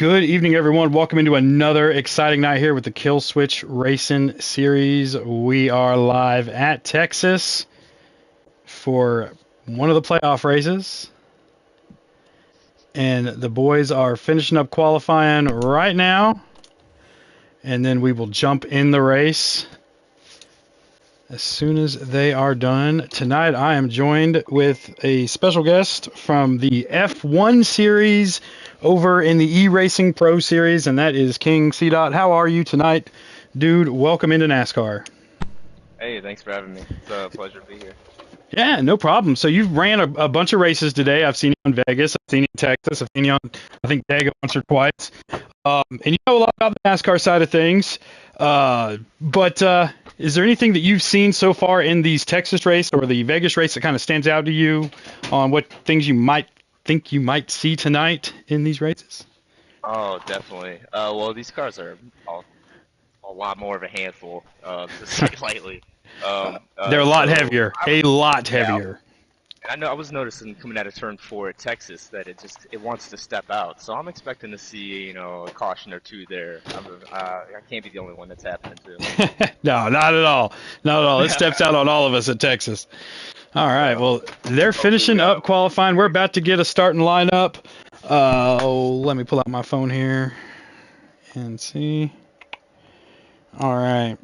Good evening, everyone. Welcome into another exciting night here with the Killswitch Racing Series. We are live at Texas for one of the playoff races. And the boys are finishing up qualifying right now. And then we will jump in the race as soon as they are done. Tonight, I am joined with a special guest from the F1 Series over in the E-Racing Pro Series, and that is King C. How are you tonight, dude? Welcome into NASCAR. Hey, thanks for having me. It's a pleasure to be here. Yeah, no problem. So you've ran a bunch of races today. I've seen you in Vegas. I've seen you in Texas. I've seen you on, I think, Dega once or twice. And you know a lot about the NASCAR side of things. But is there anything that you've seen so far in these Texas race or the Vegas race that kind of stands out to you on what things you might think you might see tonight in these races? Oh, definitely. Well, these cars are a lot more of a handful, to say lightly. They're a lot So heavier. A lot yeah, heavier. I know I was noticing coming out of turn 4 at Texas that it wants to step out. So I'm expecting to see, a caution or two there. I can't be the only one that's happening to. No, not at all. Not at all. It steps out on all of us at Texas. All right. So Well, they're hopefully finishing up qualifying. We're about to get a starting lineup. Let me pull out my phone here and see. All right.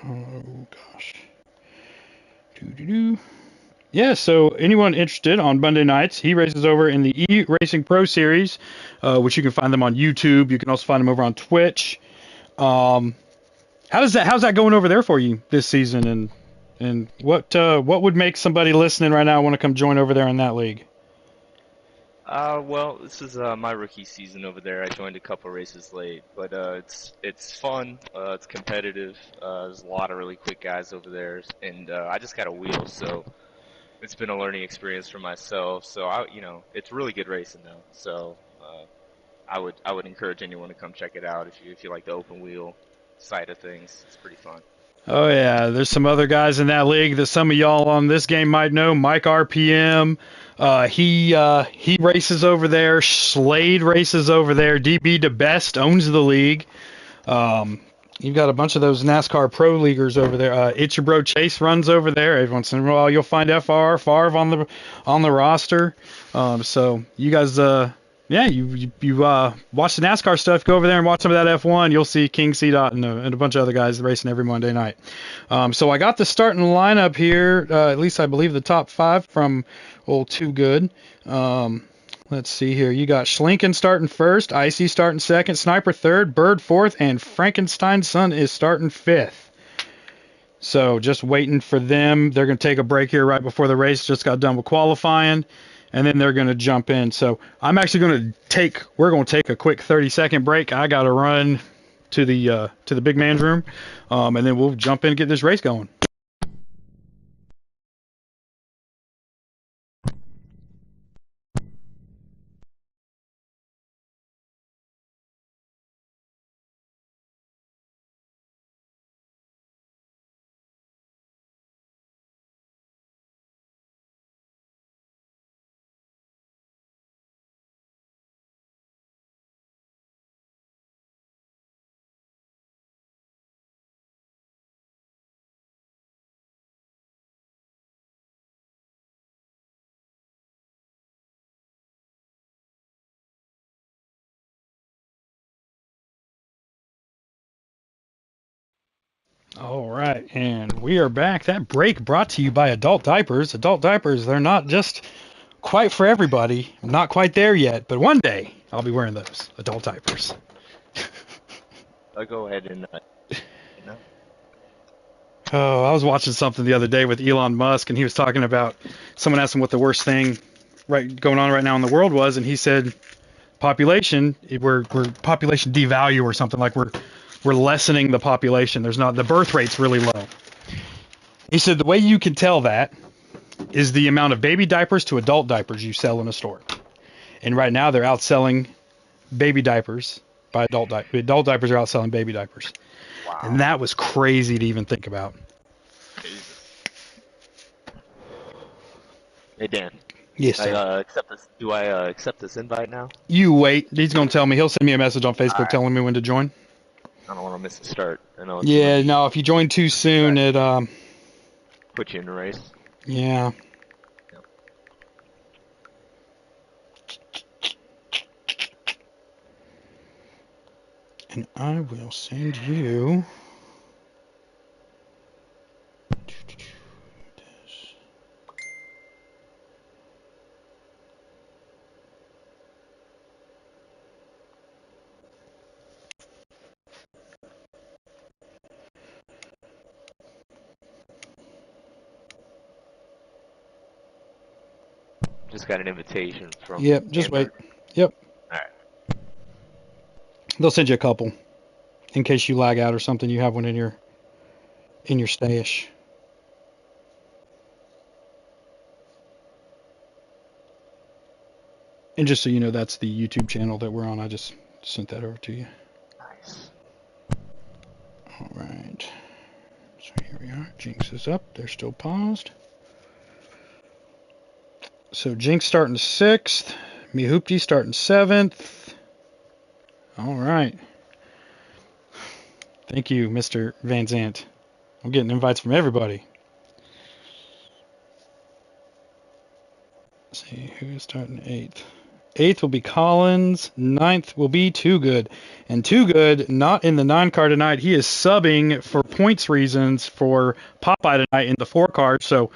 Oh gosh. Doo-doo-doo. Yeah, so anyone interested on Monday nights, he races over in the E-Racing Pro Series, which you can find them on YouTube. You can also find them over on Twitch. How's that going over there for you this season? And what would make somebody listening right now want to come join over there in that league? Well, this is my rookie season over there. I joined a couple races late, but it's fun. It's competitive. There's a lot of really quick guys over there, and I just got a wheel, so it's been a learning experience for myself. So it's really good racing though. So I would encourage anyone to come check it out if you like the open wheel side of things. It's pretty fun. Oh yeah, there's some other guys in that league that some of y'all on this game might know. Mike RPM, he races over there. Slade races over there. DB DeBest owns the league. You've got a bunch of those NASCAR pro leaguers over there. It's Your Bro Chase runs over there. Every once in a while, you'll find Favre on the roster. So you guys, you watch the NASCAR stuff. Go over there and watch some of that F1. You'll see King C. and a bunch of other guys racing every Monday night. So I got the starting lineup here. At least I believe the top 5 from old Too Good. Let's see here. You got Schlinken starting first, Icy starting second, Sniper third, Bird fourth, and Frankenstein's son is starting fifth. So just waiting for them. They're going to take a break here right before the race. Just got done with qualifying, and then they're going to jump in. So I'm actually we're going to take a quick 30-second break. I got to run to the big man's room, and then we'll jump in and get this race going. All right, and we are back. That break brought to you by Adult Diapers. Adult Diapers, they're not just quite for everybody. I'm not quite there yet, but one day I'll be wearing those adult diapers. I'll go ahead and you know. Oh, I was watching something the other day with Elon Musk, and he was talking about someone asked him what the worst thing going on right now in the world was, and he said population. We're population devalue or something like we're lessening the population. The birth rate's really low. He said the way you can tell that is the amount of baby diapers to adult diapers you sell in a store. And right now they're outselling baby diapers by adult diapers. Adult diapers are outselling baby diapers. Wow. And that was crazy to even think about. Jesus. Hey Dan. Yes, I sir. accept this. Do I accept this invite now? You wait. He's going to tell me. He'll send me a message on All Facebook right. telling me when to join. I don't want to miss the start. I know it's gonna Yeah, be no, if you join too soon, it, put you in the race. yeah. Yep. And I will send you this. Just got an invitation from Yep, just wait. Hamburg. Yep. All right. They'll send you a couple in case you lag out or something. You have one in your stash. And just so you know, that's the YouTube channel that we're on. I just sent that over to you. Nice. All right. So here we are. Jinx is up. They're still paused. So Jinx starting 6th. Mihoopty starting 7th. All right. Thank you, Mr. Van Zant. I'm getting invites from everybody. Let's see who's starting 8th. 8th will be Collins. 9th will be Too Good. And Too Good, not in the 9 car tonight. He is subbing for points reasons for Popeye tonight in the 4 car. So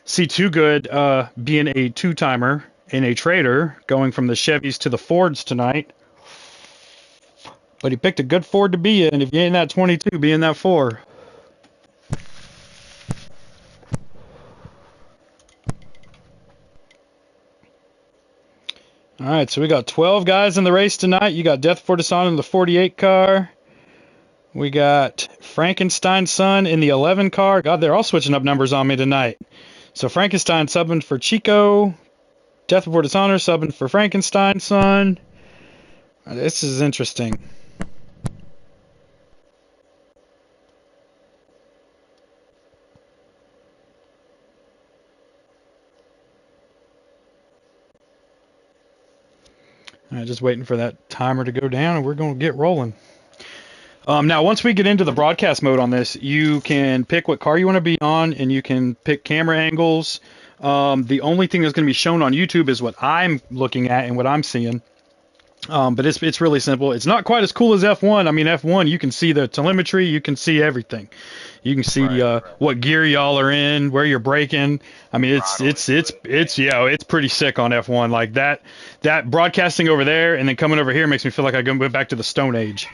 see Too Good being a 2-timer and a trader going from the Chevys to the Fords tonight. But he picked a good Ford to be in. If you ain't that 22, be in that 4. All right, so we got 12 guys in the race tonight. You got Death for Dishonor in the 48 car. We got Frankenstein's son in the 11 car. God, they're all switching up numbers on me tonight. So Frankenstein subbing for Chico. Death Before Dishonor subbing for Frankenstein's son. This is interesting. All right, just waiting for that timer to go down, and we're going to get rolling. Now, once we get into the broadcast mode on this, you can pick what car you want to be on, and you can pick camera angles. The only thing that's going to be shown on YouTube is what I'm looking at and what I'm seeing. But it's really simple. It's not quite as cool as F1. I mean, F1, you can see the telemetry, you can see everything. You can see what gear y'all are in, where you're braking. I mean, it's pretty sick on F1. Like that broadcasting over there and then coming over here makes me feel like I went back to the Stone Age.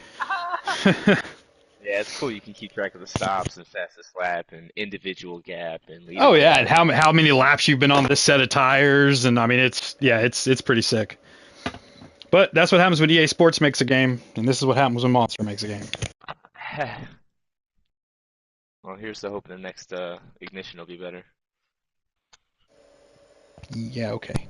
Yeah, it's cool. You can keep track of the stops and fastest lap and individual gap and leader. Oh yeah, and how many laps you've been on this set of tires, and I mean it's pretty sick. But that's what happens when EA Sports makes a game, and this is what happens when Monster makes a game. Well, here's the hope the next Ignition will be better. Yeah, okay.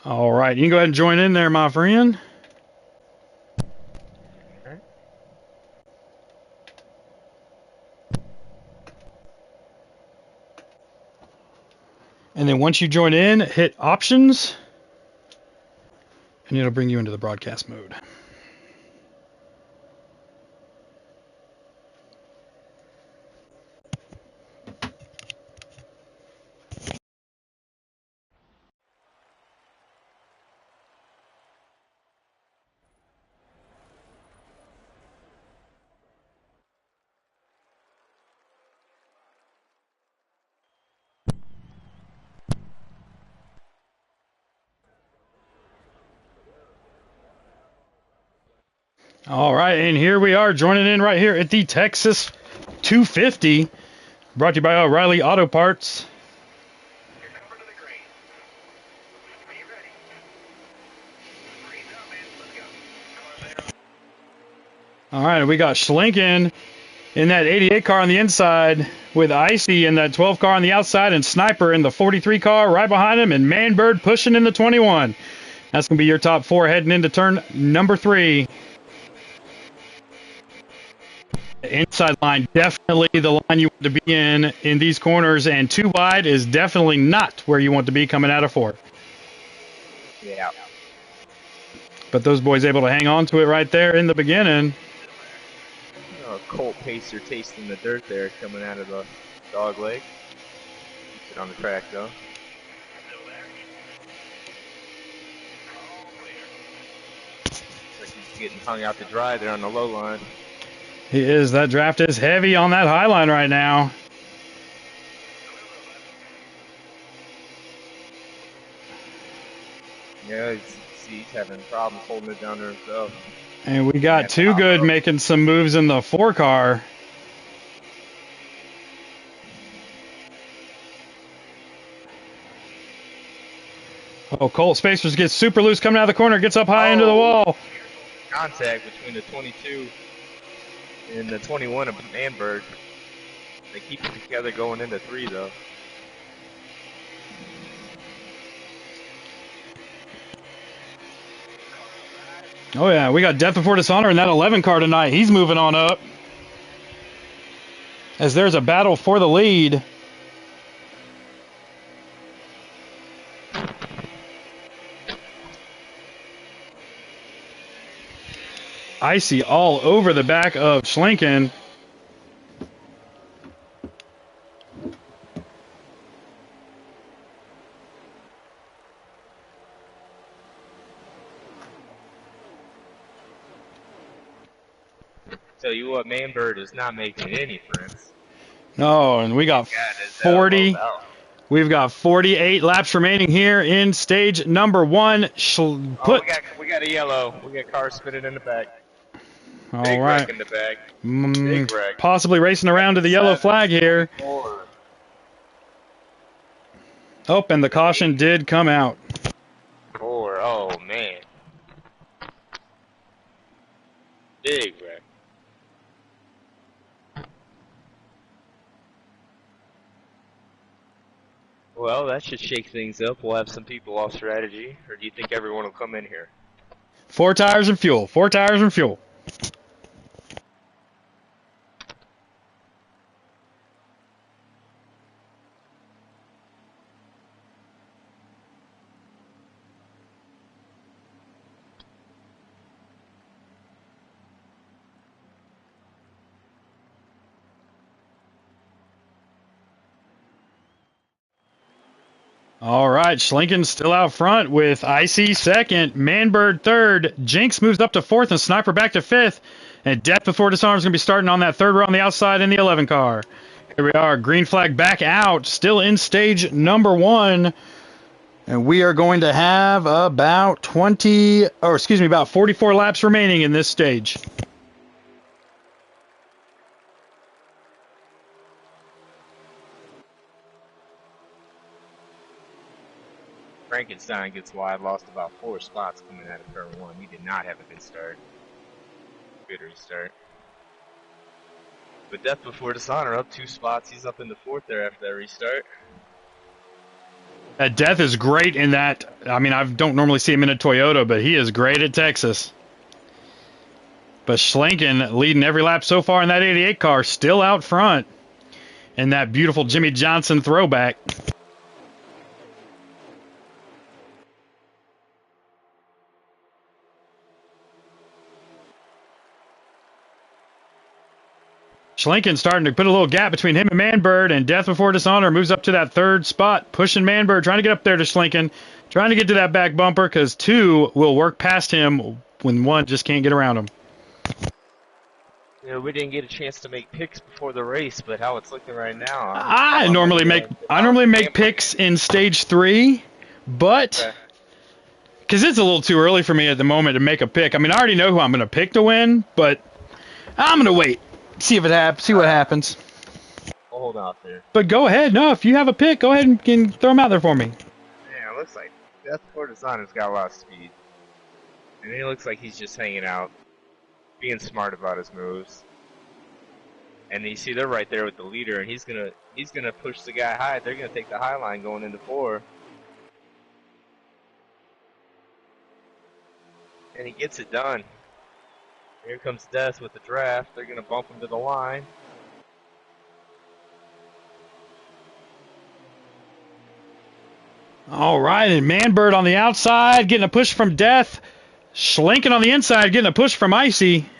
All right, you can go ahead and join in there, my friend. Okay. And then once you join in, hit options, and it'll bring you into the broadcast mode. All right, and here we are joining in right here at the Texas 250, brought to you by O'Reilly Auto Parts. All right, we got Schlinken in that 88 car on the inside with Icy in that 12 car on the outside and Sniper in the 43 car right behind him and Manbird pushing in the 21. That's going to be your top four heading into turn number 3. The inside line, definitely the line you want to be in these corners, and 2 wide is definitely not where you want to be coming out of 4. Yeah. But those boys able to hang on to it right there in the beginning. Colt Pacer tasting the dirt there coming out of the dog leg. Keeps it on the track though. Looks like he's getting hung out to dry there on the low line. He is. That draft is heavy on that high line right now. Yeah, he's having problems holding it down there himself. And we got Too Good making some moves in the 4 car. Oh, Colt Spacers gets super loose coming out of the corner, gets up high into the wall. Contact between the 22 and the 21 of Manbird. They keep it together going into 3 though. Oh yeah, we got Death Before Dishonor in that 11 car tonight. He's moving on up. As there's a battle for the lead. Icy all over the back of Schlinken. Tell you what, Manbird is not making any friends. No, and we got 40. We've got 48 laps remaining here in stage number 1. We got a yellow. We got cars spinning in the back. All Big right. wreck in the back. Big wreck. Possibly racing around to the yellow flag here. 4. Oh, and the caution did come out. 4. Oh man. Big wreck. Well, that should shake things up. We'll have some people off strategy. Or do you think everyone will come in here? 4 tires and fuel. 4 tires and fuel. All right, Schlinken still out front with Icy second, Manbird third, Jinx moves up to 4th, and Sniper back to 5th. And Death Before Dishonor is going to be starting on that 3rd row on the outside in the 11 car. Here we are, green flag back out, still in stage number 1. And we are going to have about 44 laps remaining in this stage. Frankenstein gets wide, lost about 4 spots coming out of turn 1. He did not have a good start. Good restart. But Death Before Dishonor up 2 spots. He's up in the 4th there after that restart. That Death is great in that. I mean, I don't normally see him in a Toyota, but he is great at Texas. But Schlinken leading every lap so far in that 88 car, still out front. And that beautiful Jimmy Johnson throwback. Schlinken starting to put a little gap between him and Manbird, and Death Before Dishonor moves up to that 3rd spot, pushing Manbird, trying to get up there to Schlinken, trying to get to that back bumper, because 2 will work past him when 1 just can't get around him. Yeah, we didn't get a chance to make picks before the race, but how it's looking right now, I normally make picks in stage 3, but because it's a little too early for me at the moment to make a pick. I mean, I already know who I'm going to pick to win, but I'm going to wait, see if it happens, see what happens. I'll hold out there. But go ahead. No, if you have a pick, go ahead and can throw them out there for me. Yeah, it looks like Death Before Dishonored's got a lot of speed. And he looks like he's just hanging out, being smart about his moves. And you see they're right there with the leader, and he's gonna push the guy high. They're gonna take the high line going into 4. And he gets it done. Here comes Death with the draft. They're gonna bump him to the line. All right, and Manbird on the outside, getting a push from Death. Schlinken on the inside, getting a push from Icy.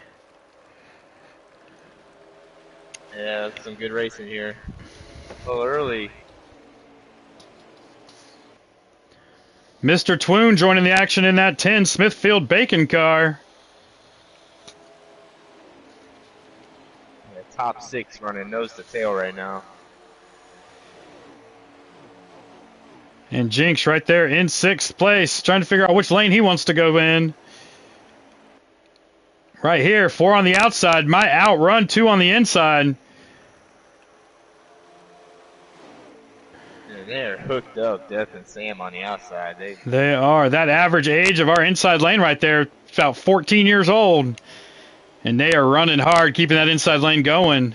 Yeah, that's some good racing here. A little early. Mr. Twoon joining the action in that 10 Smithfield Bacon car. Yeah, top 6 running nose to tail right now. And Jinx right there in 6th place, trying to figure out which lane he wants to go in. Right here, 4 on the outside, might outrun 2 on the inside. Yeah, they're hooked up, Death and Sam on the outside. They are. That average age of our inside lane right there is about 14 years old. And they are running hard, keeping that inside lane going.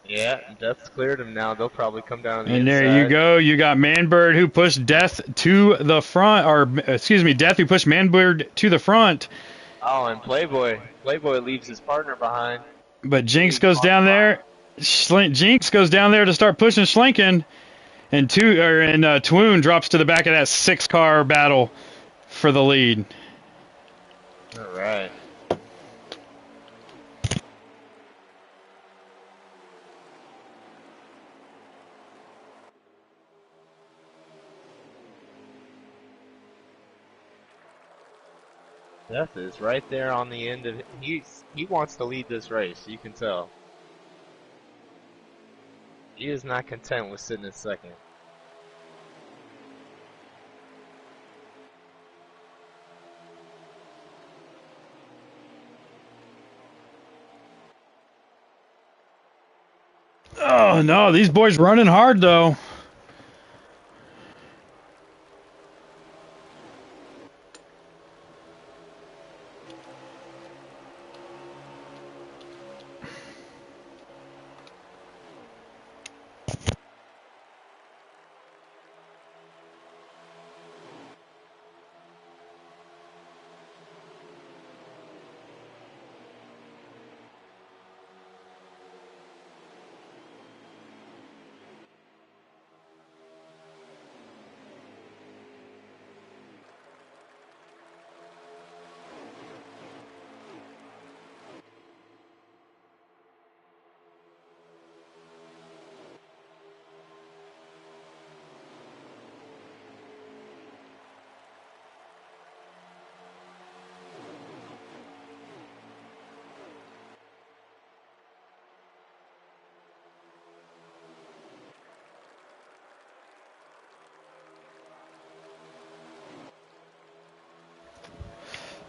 Yeah, Death's cleared him now. They'll probably come down on the and inside. There you go. You got Manbird who pushed Death to the front, or excuse me, Death who pushed Manbird to the front. Oh, and Playboy leaves his partner behind. But Jinx goes down there. Jinx goes down there to start pushing Schlinken, and Twoon drops to the back of that 6-car battle for the lead. All right. Death is right there on the end of it. He wants to lead this race, you can tell. He is not content with sitting in second. Oh no, these boys running hard though.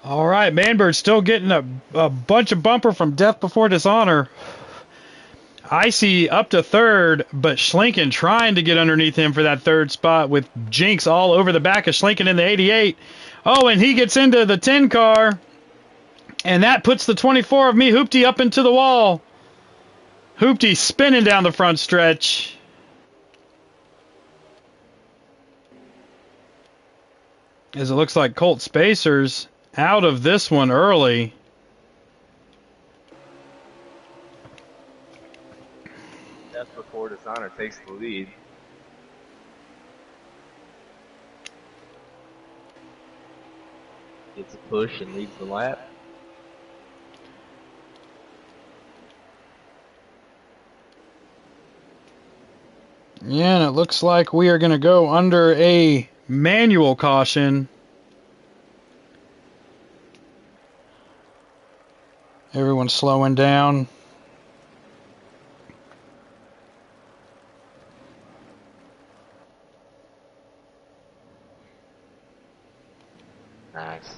All right, Manbird still getting a bunch of bumper from Death Before Dishonor. Icy up to 3rd, but Schlinken trying to get underneath him for that 3rd spot with Jinx all over the back of Schlinken in the 88. Oh, and he gets into the 10 car, and that puts the 24 of me, Hoopty, up into the wall. Hoopty spinning down the front stretch. As it looks like Colt Spacer's out of this one early. Death Before Dishonor takes the lead. Gets a push and leads the lap. Yeah, and it looks like we are going to go under a manual caution. Everyone's slowing down. Nice.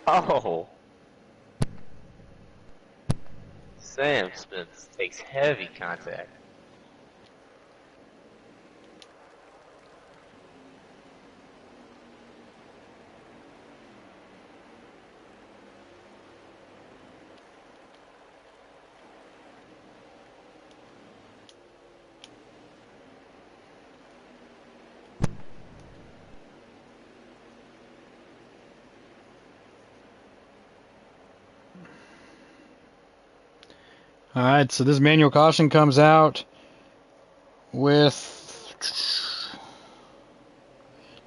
Oh. Sam Smith takes heavy contact. All right, so this manual caution comes out with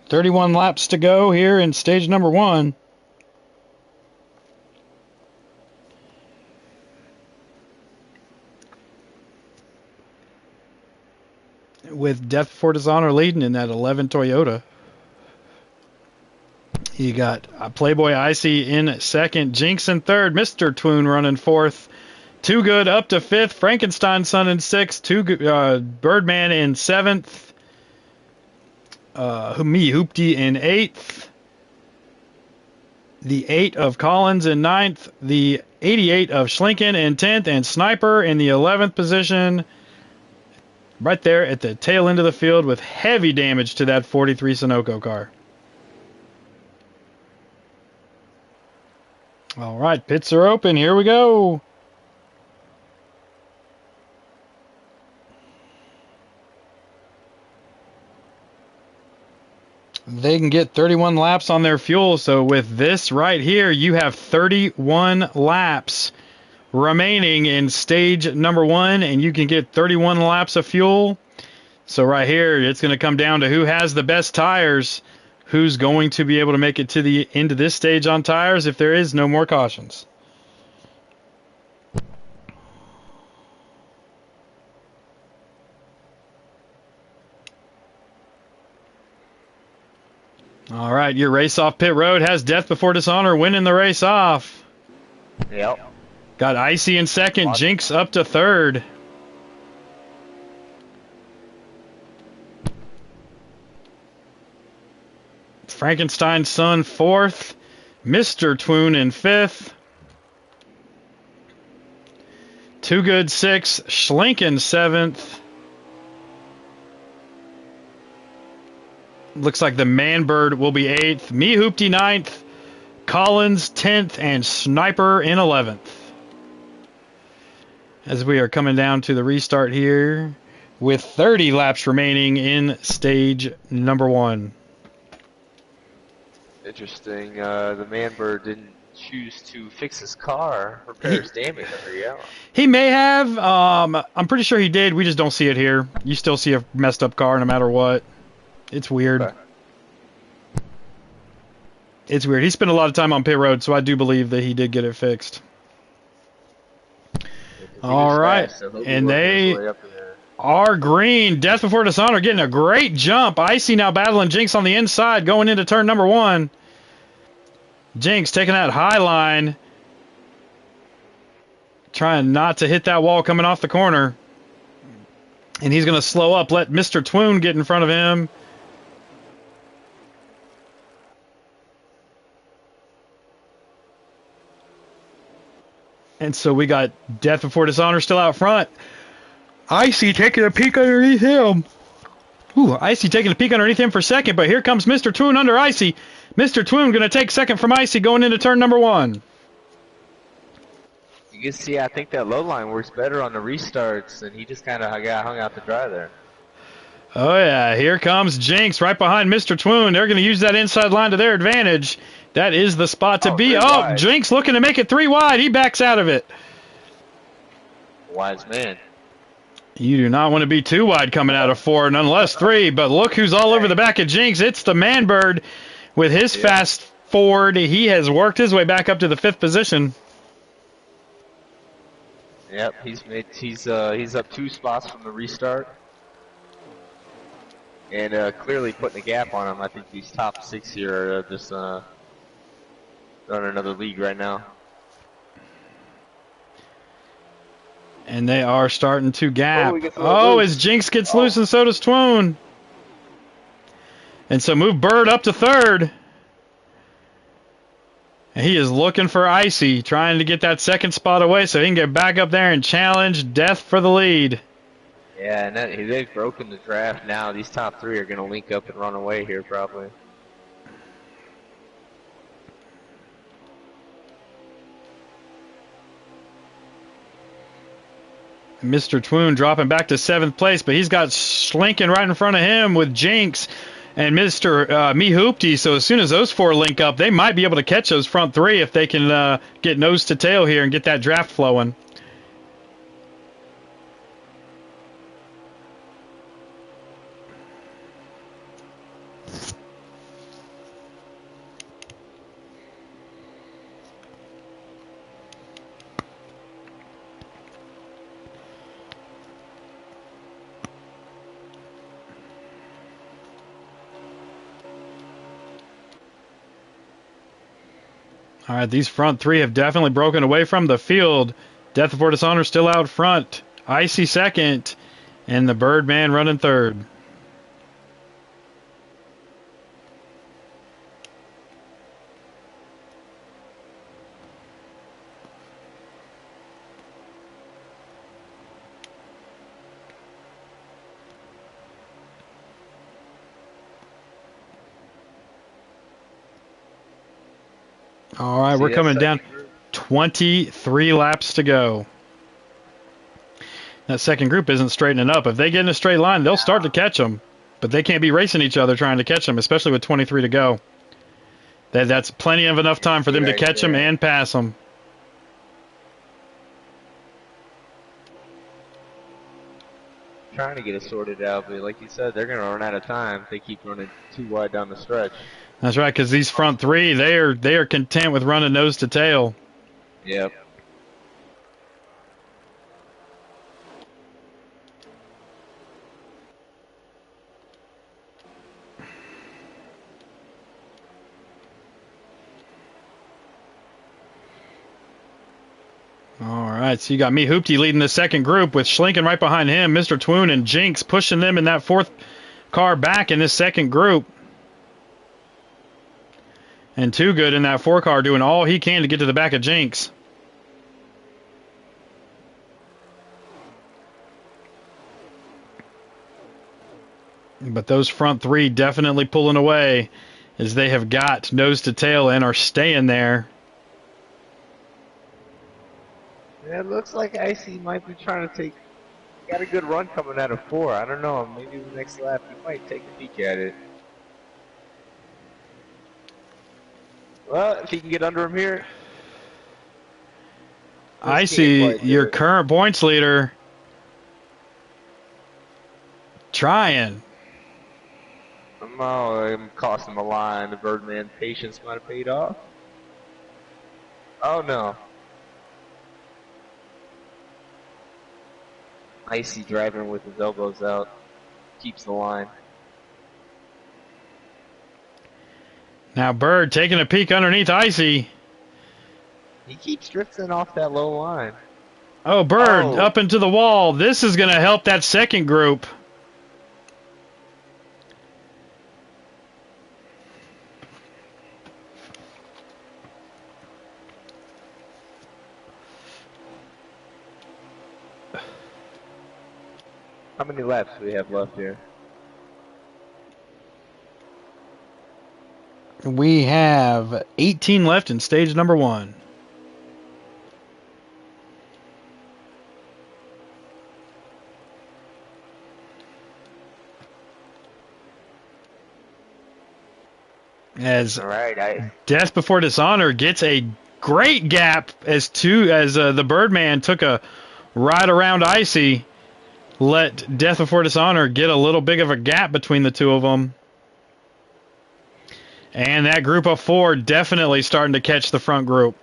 31 laps to go here in stage number 1. With Death Before Dishonor leading in that 11 Toyota. You got Playboy Icy in second, Jinx in third, Mr. Twoon running fourth, Too Good up to fifth, Frankenstein Son in sixth, Birdman in seventh, Me Hoopty in eighth, the 8 of Collins in ninth, the 88 of Schlinken in 10th, and Sniper in the 11th position. Right there at the tail end of the field with heavy damage to that 43 Sunoco car. All right, pits are open. Here we go. They can get 31 laps on their fuel. So with this right here, you have 31 laps remaining in stage number 1, and you can get 31 laps of fuel. So right here, it's going to come down to who has the best tires, who's going to be able to make it to the end of this stage on tires if there is no more cautions. All right, your race off pit road has Death Before Dishonor winning the race off. Yep. Got Icy in second, Jinx up to third. Frankenstein Son fourth, Mr. Twoon in fifth, Too Good sixth, Schlinken seventh. Looks like the Manbird will be eighth, Me Hoopty ninth, Collins 10th, and Sniper in 11th. As we are coming down to the restart here with 30 laps remaining in stage number 1. Interesting. The Manbird didn't choose to fix his car, repair his damage under yellow. He may have. I'm pretty sure he did. We just don't see it here. You still see a messed up car no matter what. It's weird. Okay. It's weird. He spent a lot of time on pit road, so I do believe that he did get it fixed. All right, fast, so and they are green. Death Before Dishonor getting a great jump. Icy now battling Jinx on the inside going into turn number 1. Jinx taking that high line. Trying not to hit that wall coming off the corner. And he's going to slow up, let Mr. Twoon get in front of him. And so we got Death Before Dishonor still out front. Icy taking a peek underneath him. Ooh, Icy taking a peek underneath him for second, but here comes Mr. Twoon under Icy. Mr. Twoon going to take second from Icy going into turn number 1. You can see, I think that low line works better on the restarts, and he just kind of got hung out to dry there. Oh, yeah, here comes Jinx right behind Mr. Twoon. They're going to use that inside line to their advantage. That is the spot to be. Oh, Jinx looking to make it 3 wide. He backs out of it. Wise man. You do not want to be 2 wide coming out of 4, nonetheless 3. But look who's all over the back of Jinx. It's the Manbird with his fast Ford. He has worked his way back up to the 5th position. Yep, he's up 2 spots from the restart. And clearly putting a gap on him. I think these top 6 here are just running another league right now. And they are starting to gap. Oh, as Jinx gets loose and so does Twoon. And so move Bird up to third. And he is looking for Icy, trying to get that second spot away so he can get back up there and challenge Death for the lead. Yeah, and they've broken the draft now. These top three are going to link up and run away here probably. Mr. Twoon dropping back to 7th place, but he's got Schlinken right in front of him with Jinx and Mr. Mehoopty. So as soon as those four link up, they might be able to catch those front three if they can get nose to tail here and get that draft flowing. All right, these front three have definitely broken away from the field. Death Before Dishonor still out front. Icy second, and the Birdman running third. All right, we're coming down. 23 laps to go. That second group isn't straightening up. If they get in a straight line, they'll start to catch them. But they can't be racing each other trying to catch them, especially with 23 to go. That's plenty of enough time for them to catch them and pass them. Trying to get it sorted out, but like you said, they're going to run out of time if they keep running too wide down the stretch. That's right, because these front three, they are content with running nose to tail. Yep. All right, so you got me, Hoopty, leading the second group with Schlinken right behind him, Mr. Twoon and Jinx pushing them in that fourth car back in this second group. And Too Good in that 4 car doing all he can to get to the back of Jinx. But those front three definitely pulling away as they have got nose to tail and are staying there. Yeah, it looks like Icy might be trying to take... Got a good run coming out of 4. I don't know. Maybe the next lap he might take a peek at it. Well, if he can get under him here. Icy, your current points leader, trying. Oh, I'm costing him a line. The Birdman patience might have paid off. Oh, no. Icy driving with his elbows out. Keeps the line. Now Bird taking a peek underneath Icy. He keeps drifting off that low line. Oh, Bird up into the wall. This is going to help that second group. How many laps do we have left here? We have 18 left in stage number 1. As Death Before Dishonor gets a great gap as the Birdman took a ride around Icy, let Death Before Dishonor get a little big of a gap between the two of them. And that group of 4 definitely starting to catch the front group.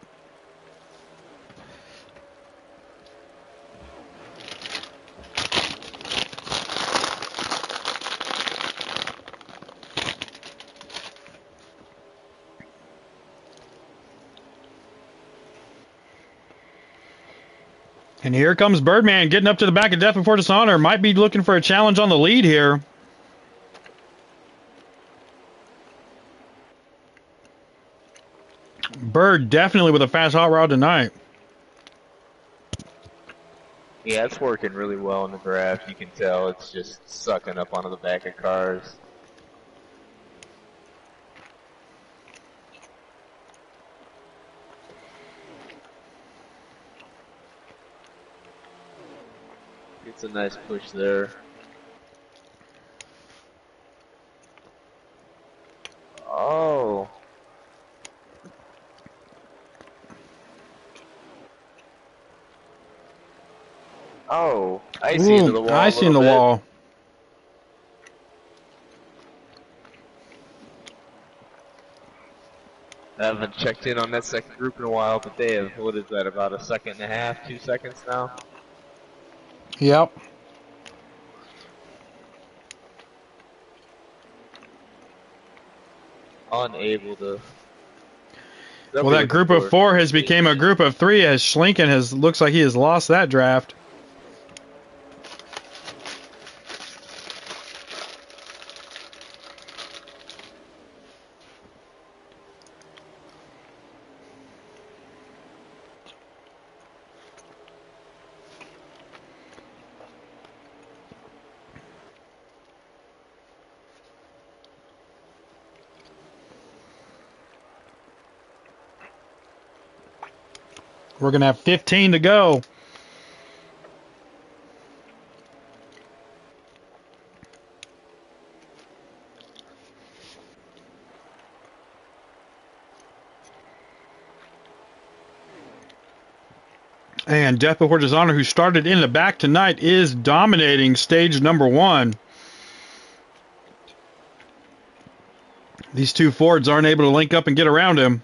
And here comes Birdman getting up to the back of Death Before Dishonor. Might be looking for a challenge on the lead here. Bird definitely with a fast hot rod tonight. Yeah, it's working really well in the draft. You can tell it's just sucking up onto the back of cars. It's a nice push there. Oh. Oh, I see into the wall. I see in the wall. I haven't checked in on that second group in a while, but they have, what is that, about a second and a half, 2 seconds now? Yep. Unable to. Well, that group of 4 has become a group of 3 as Schlinken looks like he has lost that draft. We're going to have 15 to go. And Death Before Dishonor, who started in the back tonight, is dominating stage number 1. These 2 Fords aren't able to link up and get around him.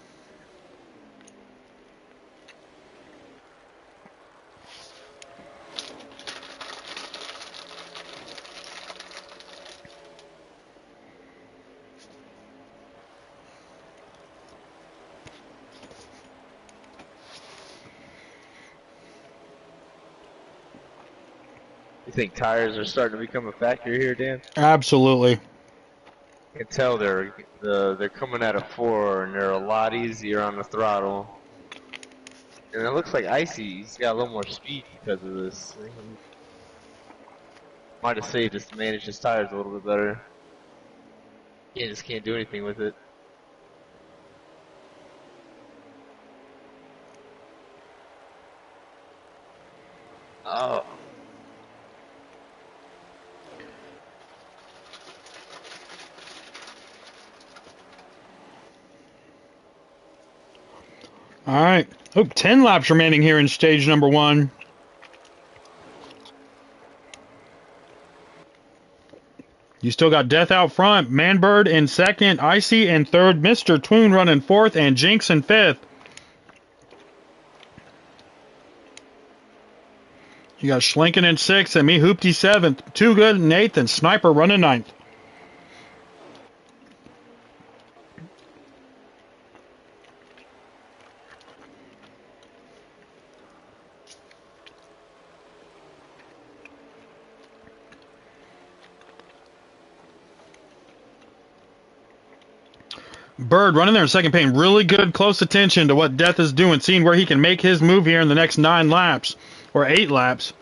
You think tires are starting to become a factor here, Dan? Absolutely. I can tell they're coming at a 4 and they're a lot easier on the throttle. And it looks like Icy's got a little more speed because of this. Might have saved us to manage his tires a little bit better. Yeah, just can't do anything with it. Oh. All right. Oh, 10 laps remaining here in stage number 1. You still got Death out front, Manbird in second, Icy in third, Mr. Twoon running fourth, and Jinx in fifth. You got Schlinken in sixth, and me Hoopty seventh, Too Good in eighth, and Sniper running ninth. Bird running there in second, paying really good close attention to what Death is doing, seeing where he can make his move here in the next 9 laps, or 8 laps.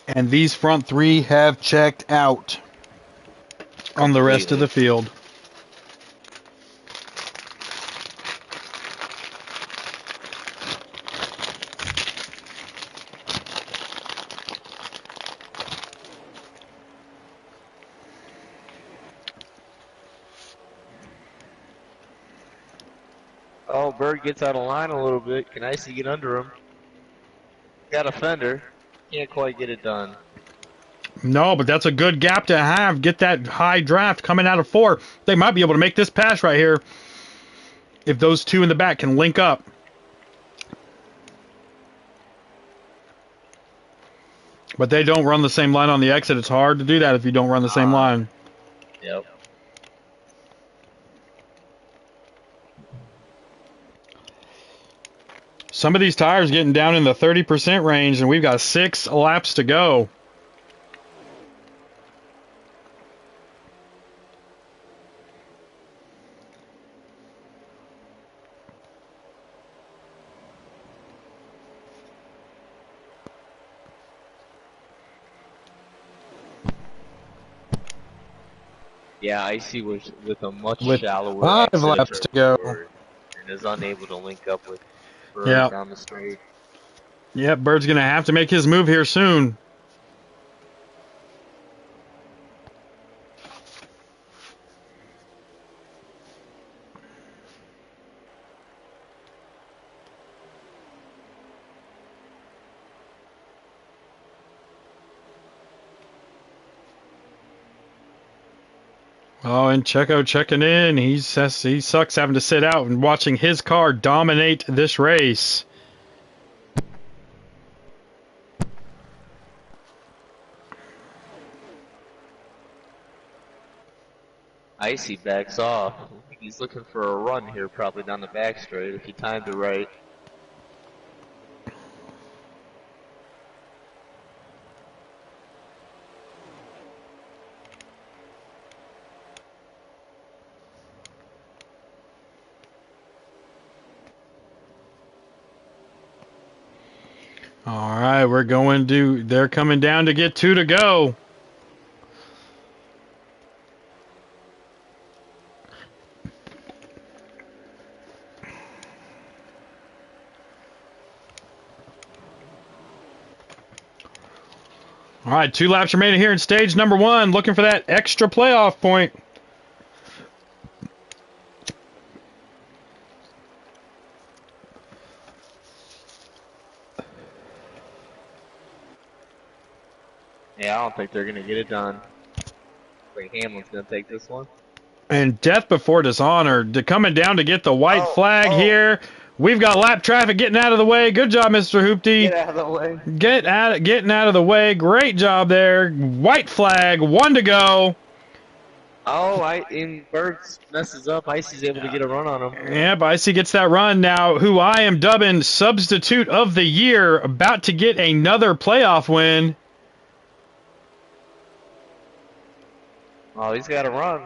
And these front 3 have checked out on the rest of the field. Oh, Bird gets out of line a little bit. Can Icy get under him? Got a fender. Can't quite get it done. No, but that's a good gap to have. Get that high draft coming out of 4. They might be able to make this pass right here if those 2 in the back can link up. But they don't run the same line on the exit. It's hard to do that if you don't run the same line. Yep. Some of these tires getting down in the 30% range, and we've got 6 laps to go. Yeah, Icy was with a much With shallower 5 exit laps to go. and is unable to link up with Bird Yeah. down the straight. Yep, Bird's going to have to make his move here soon. Oh, and Checo checking in. He sucks having to sit out and watching his car dominate this race. Icy backs off. He's looking for a run here, probably down the back straight if he timed it right. All right, they're coming down to get 2 to go. All right, 2 laps remaining here in stage number 1, looking for that extra playoff point. Yeah, I don't think they're going to get it done. I think Hamlin's going to take this one. And death before dishonor. Coming down to get the white flag here. We've got lap traffic getting out of the way. Good job, Mr. Hoopty. Get out of the way. Getting out of the way. Great job there. White flag, 1 to go. Oh, and Birds messes up. Icy's able to get a run on him. Yep, Icy gets that run now. Who I am dubbing substitute of the year, about to get another playoff win. Oh, he's got a run.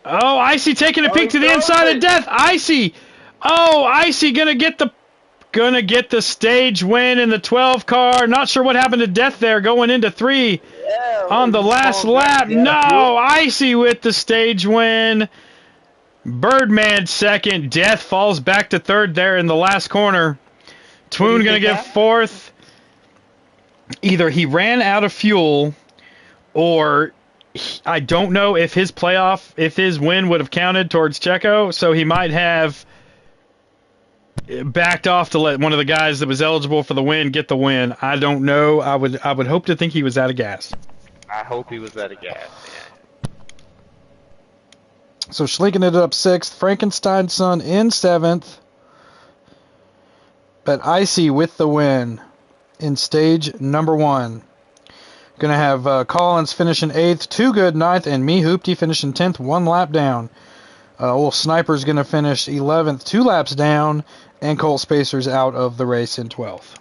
Oh, Icy taking a peek to the inside of death. Icy. Oh, Icy gonna get the stage win in the 12 car. Not sure what happened to death there going into 3 on the last lap. No, Icy with the stage win. Birdman second. Death falls back to 3rd there in the last corner. Twoon gonna get 4th. Either he ran out of fuel, or I don't know if his win would have counted towards Checo, so he might have backed off to let one of the guys that was eligible for the win get the win. I don't know. I would hope to think he was out of gas. I hope he was out of gas. Yeah. So Schlinken it up 6th, Frankenstein's son in 7th, but Icy with the win in stage number 1. Gonna have Collins finishing 8th, Too Good 9th, and me Hoopty finishing 10th, 1 lap down. Old Sniper's gonna finish 11th, 2 laps down, and Colt Spacer's out of the race in 12th.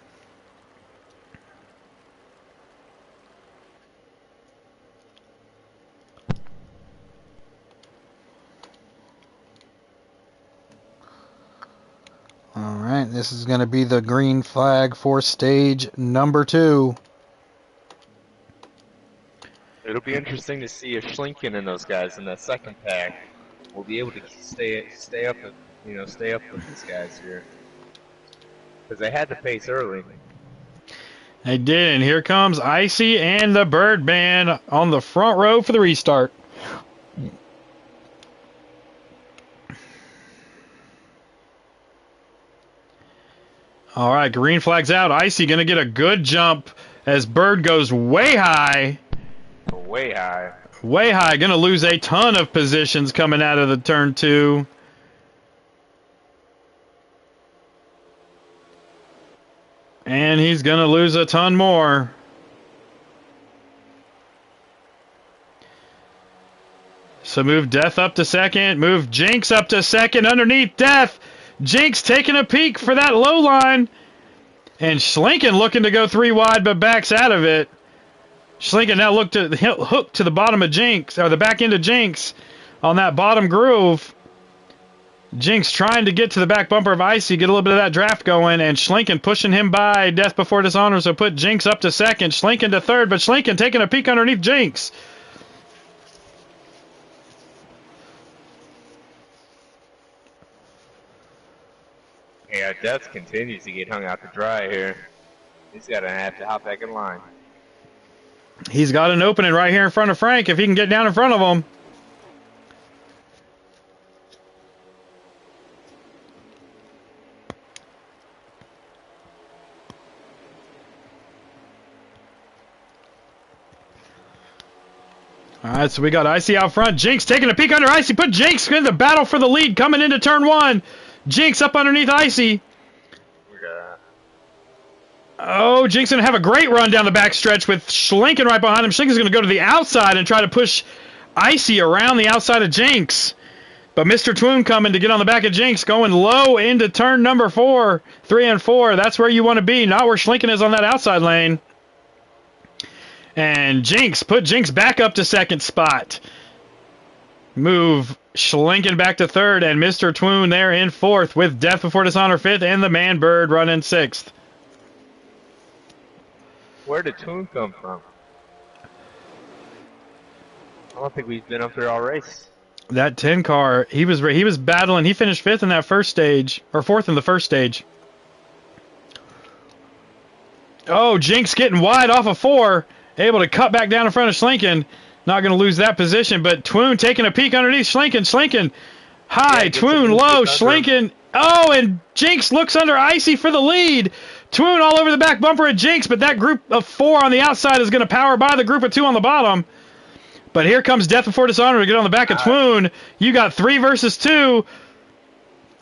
All right, this is gonna be the green flag for stage number 2. It'll be interesting to see if Schlinken and those guys in that second pack will be able to stay up with these guys here, because they had the pace early. They did, and here comes Icy and the Birdman on the front row for the restart. All right, green flag's out. Icy gonna get a good jump as Bird goes way high. Way high. Way high. Gonna lose a ton of positions coming out of the turn 2. And he's gonna lose a ton more. So move Death up to 2nd. Move Jinx up to 2nd underneath Death. Jinx taking a peek for that low line. And Schlinken looking to go 3 wide, but backs out of it. Schlinken now hook to the bottom of Jinx, or the back end of Jinx on that bottom groove. Jinx trying to get to the back bumper of Icy, get a little bit of that draft going, and Schlinken pushing him by. Death before dishonor, so put Jinx up to second, Schlinken to third, but Schlinken taking a peek underneath Jinx. Yeah, Death continues to get hung out to dry here. He's going to have to hop back in line. He's got an opening right here in front of Frank if he can get down in front of him. All right, so we got Icy out front. Jinx taking a peek under Icy. Put Jinx in the battle for the lead coming into turn 1. Jinx up underneath Icy. Oh, Jinx going to have a great run down the back stretch with Schlinken right behind him. Schlinken's going to go to the outside and try to push Icy around the outside of Jinx. But Mr. Twoon coming to get on the back of Jinx, going low into turn number 4, 3 and 4. That's where you want to be, not where Schlinken is on that outside lane. And Jinx, put Jinx back up to second spot. Move Schlinken back to third, and Mr. Twoon there in fourth with Death Before Dishonor fifth and the Man Bird running sixth. Where did Twoon come from? I don't think we've been up there all race. That 10 car, he was battling. He finished fifth in that first stage, or fourth in the first stage. Oh, Jinx getting wide off of 4. Able to cut back down in front of Schlinken. Not going to lose that position, but Twoon taking a peek underneath Schlinken. Schlinken high, Twoon low, Schlinken. Oh, and Jinx looks under Icy for the lead. Twoon all over the back bumper of Jinx, but that group of 4 on the outside is going to power by the group of 2 on the bottom. But here comes Death Before Dishonor to get on the back of Twoon. You got 3 versus 2.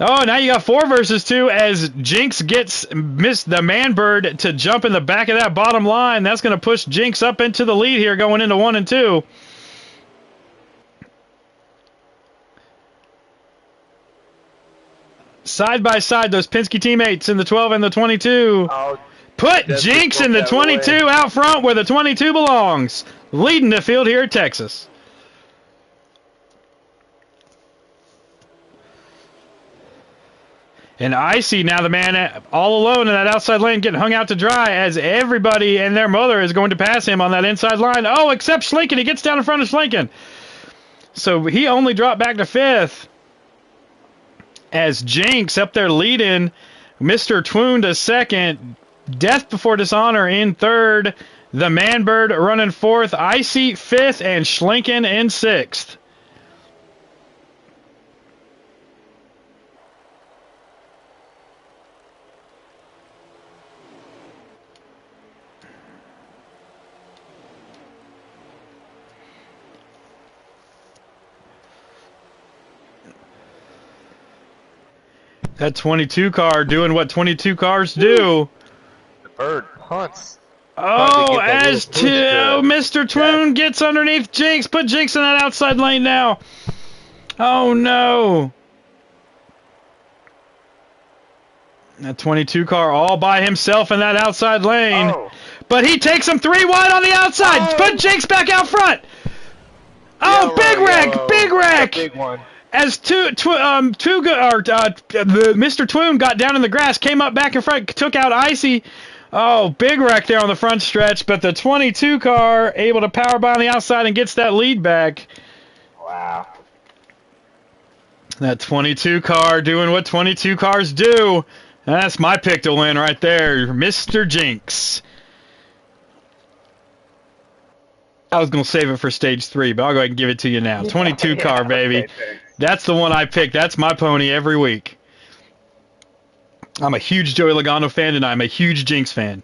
Oh, now you got 4 versus 2 as Jinx missed the Man Bird to jump in the back of that bottom line. That's going to push Jinx up into the lead here going into 1 and 2. Side by side, those Penske teammates in the 12 and the 22. Oh, put Jinx in the 22 out front where the 22 belongs. Leading the field here at Texas. And Icy now the man all alone in that outside lane getting hung out to dry as everybody and their mother is going to pass him on that inside line. Oh, except Schlinken. He gets down in front of Schlinken. So he only dropped back to 5th as Jinx up there leading. Mr. Twoon to 2nd. Death Before Dishonor in 3rd. The Man Bird running 4th. Icy 5th and Schlinken in 6th. That 22 car doing what 22 cars do. The Bird punts. Oh, as Mr. Twoon gets underneath Jinx. Put Jinx in that outside lane now. Oh, no. That 22 car all by himself in that outside lane. Oh. But he takes him 3 wide on the outside. Oh. Put Jinx back out front. Oh, big wreck, big wreck. Big one. As Mr. Twoon got down in the grass, came up back in front, took out Icy. Oh, big wreck there on the front stretch, but the 22 car able to power by on the outside and gets that lead back. Wow. That 22 car doing what 22 cars do. That's my pick to win right there, Mr. Jinx. I was going to save it for stage 3, but I'll go ahead and give it to you now. 22 car, baby. Okay, That's the one I picked. That's my pony every week. I'm a huge Joey Logano fan, and I'm a huge Jinx fan.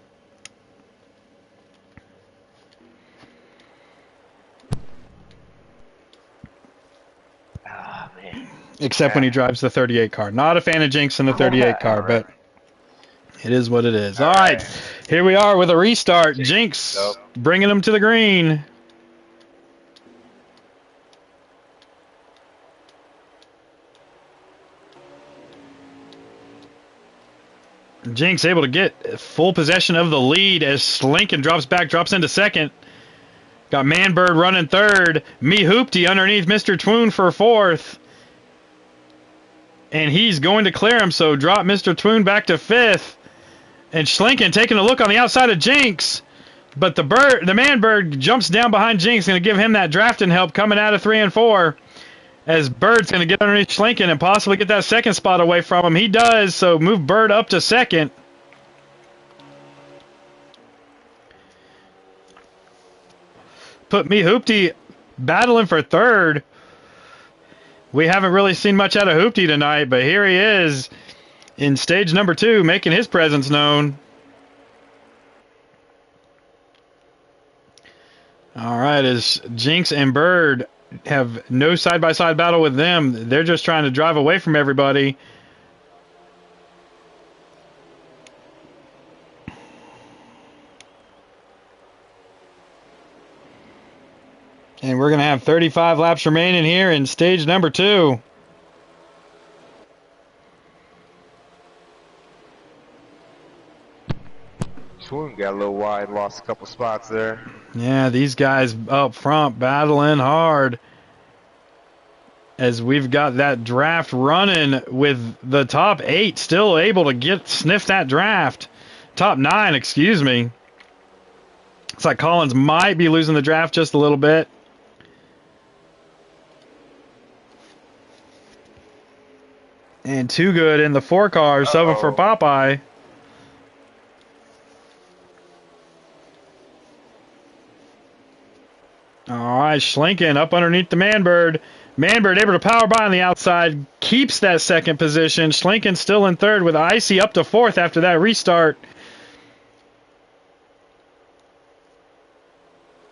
Oh, man. Except when he drives the 38 car. Not a fan of Jinx in the 38 car, but it is what it is. All right. Here we are with a restart. Jinx bringing them to the green. Jinx able to get full possession of the lead as Slinkin drops into second. Got Manbird running third. Me Hoopty underneath Mr. Twoon for fourth. And he's going to clear him, so drop Mr. Twoon back to fifth. And Schlinken taking a look on the outside of Jinx. But the Manbird jumps down behind Jinx, going to give him that drafting help coming out of 3 and 4. As Bird's going to get underneath Schlinken and possibly get that second spot away from him. He does, so move Bird up to second. Put me Hoopty battling for third. We haven't really seen much out of Hoopty tonight, but here he is in stage number 2, making his presence known. All right, as Jinx and Bird have no side-by-side battle with them, they're just trying to drive away from everybody. And we're going to have 35 laps remaining here in stage number 2. Swoon got a little wide, lost a couple spots there. Yeah, these guys up front battling hard. As we've got that draft running with the top 8 still able to sniff that draft. Top 9, excuse me. Looks like Collins might be losing the draft just a little bit. And Too Good in the 4 car, subbing for Popeye. All right, Schlinken up underneath the Manbird. Manbird able to power by on the outside, keeps that second position. Schlinken still in third with Icy up to fourth after that restart.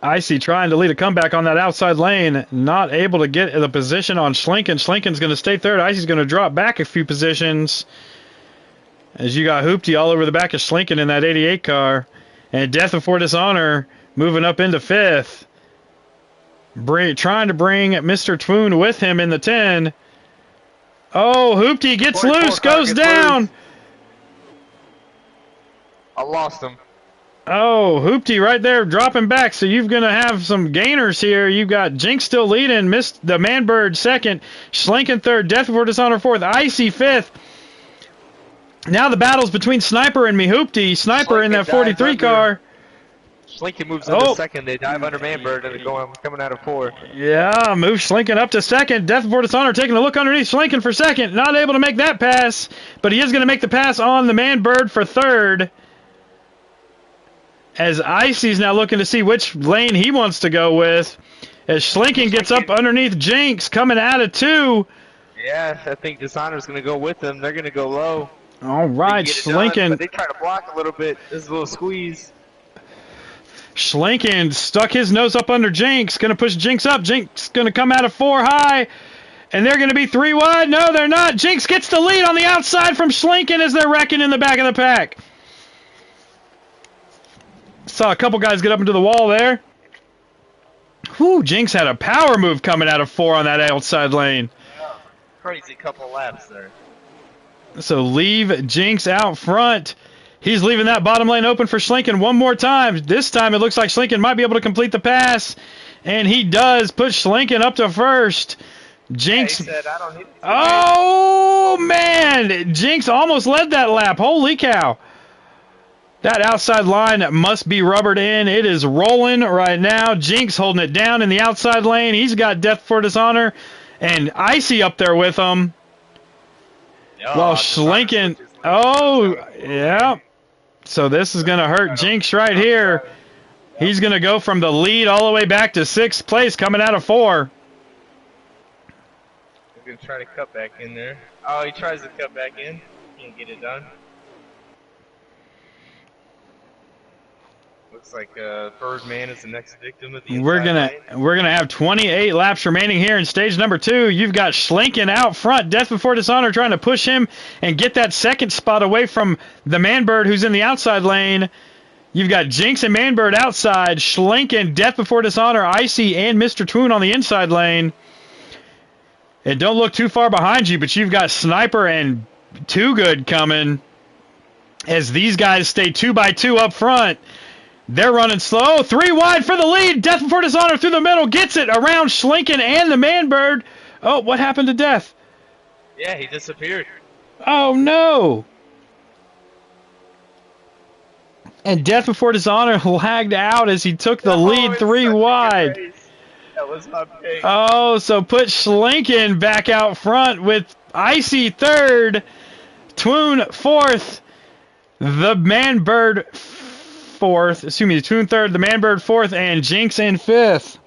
Icy trying to lead a comeback on that outside lane, not able to get the position on Schlinken. Schlinken's going to stay third. Icy's going to drop back a few positions. As you got Hoopty all over the back of Schlinken in that 88 car. And Death Before Dishonor moving up into fifth. Trying to bring Mr. Twoon with him in the 10. Oh, Hoopty gets loose, goes down. Loose. I lost him. Oh, Hoopty right there dropping back. So you're going to have some gainers here. You've got Jinx still leading, missed the Manbird second, Schlinken third, Death Before Dishonor fourth, Icy fifth. Now the battle's between Sniper and me Hoopty. Sniper in that 43 car. Schlinken moves into second. They dive under Manbird and they're coming out of 4. Yeah, move Schlinken up to second. Death Before Dishonor taking a look underneath Schlinken for second. Not able to make that pass, but he is going to make the pass on the Manbird for third. As Icy's now looking to see which lane he wants to go with. As Schlinken gets up underneath Jinx, coming out of 2. Yeah, I think Dishonor's going to go with them. They're going to go low. All right, Schlinken. But they try to block a little bit. There's a little squeeze. Schlinken stuck his nose up under Jinx. Going to push Jinx up. Jinx going to come out of 4 high. And they're going to be 3 wide. No, they're not. Jinx gets the lead on the outside from Schlinken as they're wrecking in the back of the pack. Saw a couple guys get up into the wall there. Whew, Jinx had a power move coming out of 4 on that outside lane. Yeah, crazy couple laps there. So leave Jinx out front. He's leaving that bottom lane open for Schlinken one more time. This time it looks like Schlinken might be able to complete the pass. And he does put Schlinken up to first. Jinx. Yeah, he said, I don't need oh, man. Jinx almost led that lap. Holy cow. That outside line must be rubbered in. It is rolling right now. Jinx holding it down in the outside lane. He's got Death Before Dishonor and Icy up there with him. While Schlinken... Oh, yeah. So this is going to hurt Jinx right here. He's going to go from the lead all the way back to 6th place coming out of 4. He's going to try to cut back in there. Oh, he tries to cut back in. Can't get it done. Looks like Birdman is the next victim of the We're gonna have 28 laps remaining here in stage number 2. You've got Schlinken out front, Death Before Dishonor trying to push him and get that second spot away from the Manbird who's in the outside lane. You've got Jinx and Manbird outside, Schlinken, Death Before Dishonor, Icy, and Mr. Twoon on the inside lane. And don't look too far behind you, but you've got Sniper and Too Good coming. as these guys stay 2 by 2 up front. They're running slow. 3 wide for the lead. Death Before Dishonor through the middle. Gets it around Schlinken and the Manbird. Oh, what happened to Death? Yeah, he disappeared. Oh, no. And Death Before Dishonor lagged out as he took the lead 3 wide. That was my pick. Oh, so put Schlinken back out front with Icy third. Twoon fourth. The Manbird fourth. Excuse me, Twoon third. The Manbird fourth. And Jinx in fifth.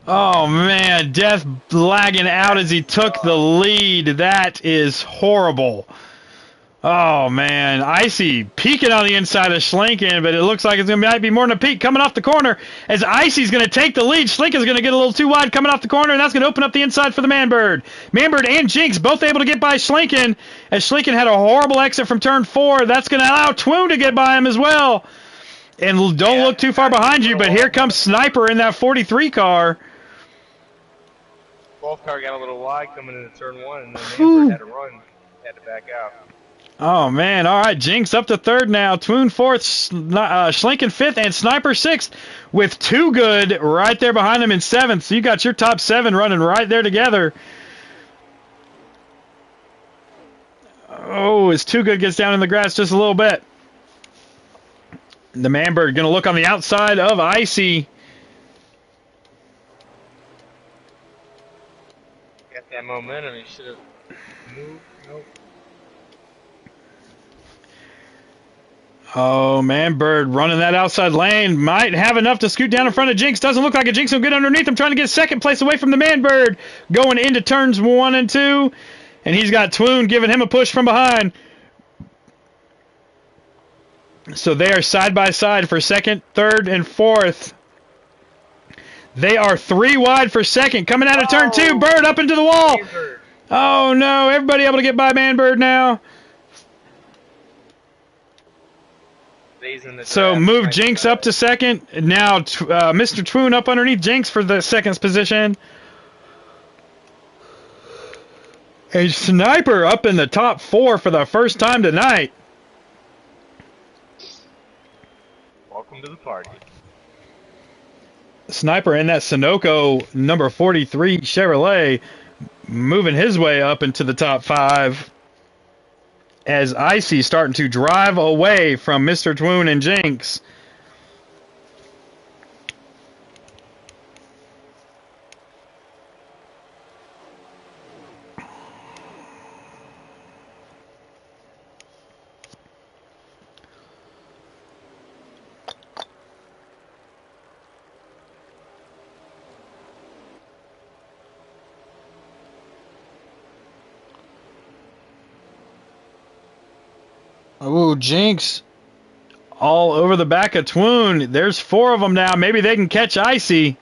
Oh, man. Death lagging out as he took the lead. That is horrible. Oh, man. Icy peeking on the inside of Schlinken, but it looks like it's going to be more than a peek coming off the corner as Icy's going to take the lead. Schlinken's going to get a little too wide coming off the corner, and that's going to open up the inside for the Manbird. Manbird and Jinx both able to get by Schlinken as Schlinken had a horrible exit from turn 4. That's going to allow Twoon to get by him as well. And don't look too far behind you, but here comes Sniper in that 43 car. 12 car got a little wide coming into turn 1, and then Manbird had to run, had to back out. Oh, man. All right, Jinx up to third now. Twoon fourth, Schlinken fifth, and Sniper sixth with Too Good right there behind him in seventh. So you got your top 7 running right there together. Oh, as Too Good gets down in the grass just a little bit. The Manbird going to look on the outside of Icy. Got that momentum. He should have moved. Nope. Oh, Manbird running that outside lane. Might have enough to scoot down in front of Jinx. Doesn't look like a Jinx will get underneath him. Trying to get second place away from the Manbird. Going into turns 1 and 2. And he's got Twoon giving him a push from behind. So they are side by side for second, third, and fourth. They are 3 wide for second. Coming out of turn 2. Bird up into the wall. Manbird. Oh, no. Everybody able to get by Manbird now. So move Jinx up to second. Now Mr. Twoon up underneath Jinx for the second position. A Sniper up in the top 4 for the first time tonight. Welcome to the party. Sniper in that Sunoco number 43 Chevrolet moving his way up into the top 5. As Icy starting to drive away from Mr. Twoon and Jinx. Ooh, Jinx all over the back of Twoon. There's 4 of them now. Maybe they can catch Icy.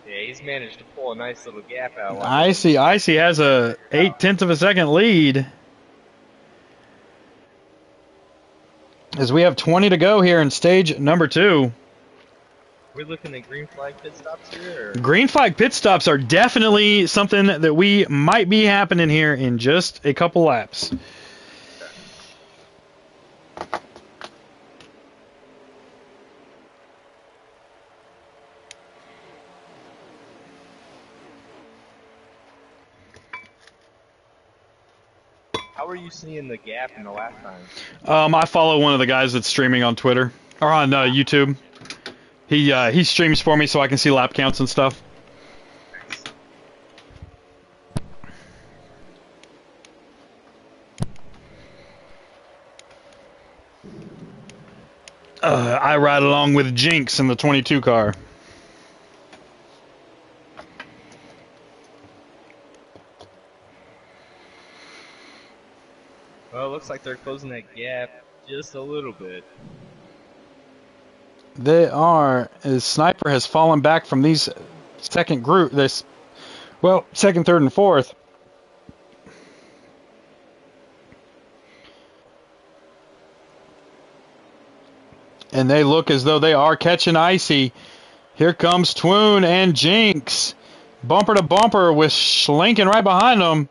Yeah, he's managed to pull a nice little gap out. Icy has a 0.8 of a second lead. As we have 20 to go here in stage number 2. We're looking at green flag pit stops here? Or? Green flag pit stops are definitely something that we might be happening here in just a couple laps. How are you seeing the gap in the lap time? I follow one of the guys that's streaming on Twitter or on YouTube. He streams for me so I can see lap counts and stuff. I ride along with Jinx in the 22 car. Well, it looks like they're closing that gap just a little bit. They are, as Sniper has fallen back from these second, third, and fourth. And they look as though they are catching Icy. Here comes Twoon and Jinx. bumper to bumper with Schlinken right behind him.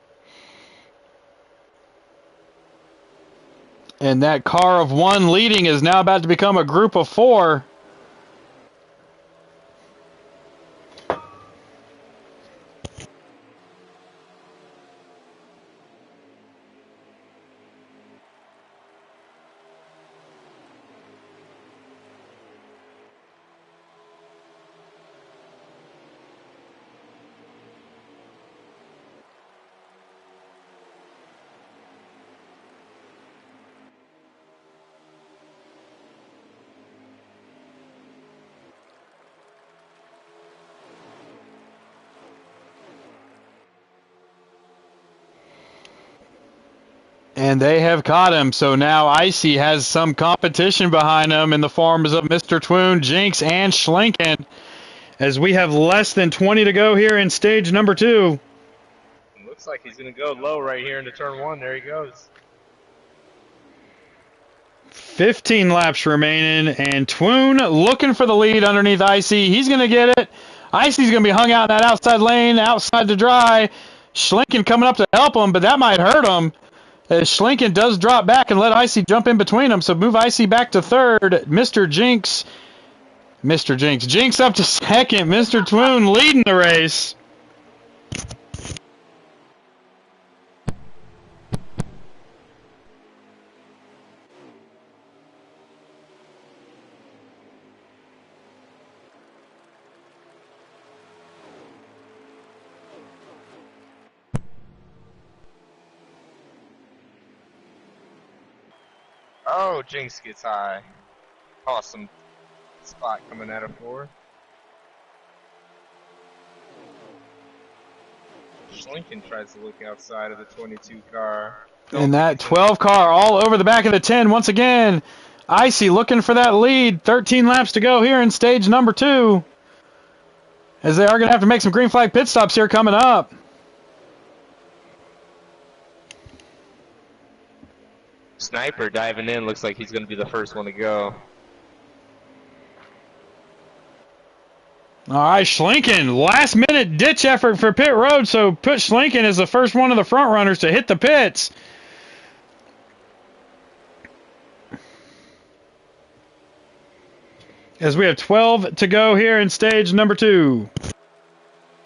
And that car of one leading is now about to become a group of four. And they have caught him, so now Icy has some competition behind him in the forms of Mr. Twoon, Jinx, and Schlinken. As we have less than 20 to go here in stage number 2. Looks like he's going to go low right here into turn 1. There he goes. 15 laps remaining, and Twoon looking for the lead underneath Icy. He's going to get it. Icy's going to be hung out in that outside lane, outside to dry. Schlinken coming up to help him, but that might hurt him. As Schlinken does drop back and let Icy jump in between them, so move Icy back to third. Mr. Jinx up to second. Mr. Twoon leading the race. Oh, Jinx gets high. Awesome spot coming out of 4. Schlinken tries to look outside of the 22 car. And that 12 car all over the back of the 10 once again. Icy looking for that lead. 13 laps to go here in stage number 2. As they are going to have to make some green flag pit stops here coming up. Sniper diving in, looks like he's going to be the first one to go. All right, Schlinken, last minute ditch effort for pit road, so put Schlinken as the first one of the front runners to hit the pits. As we have 12 to go here in stage number 2.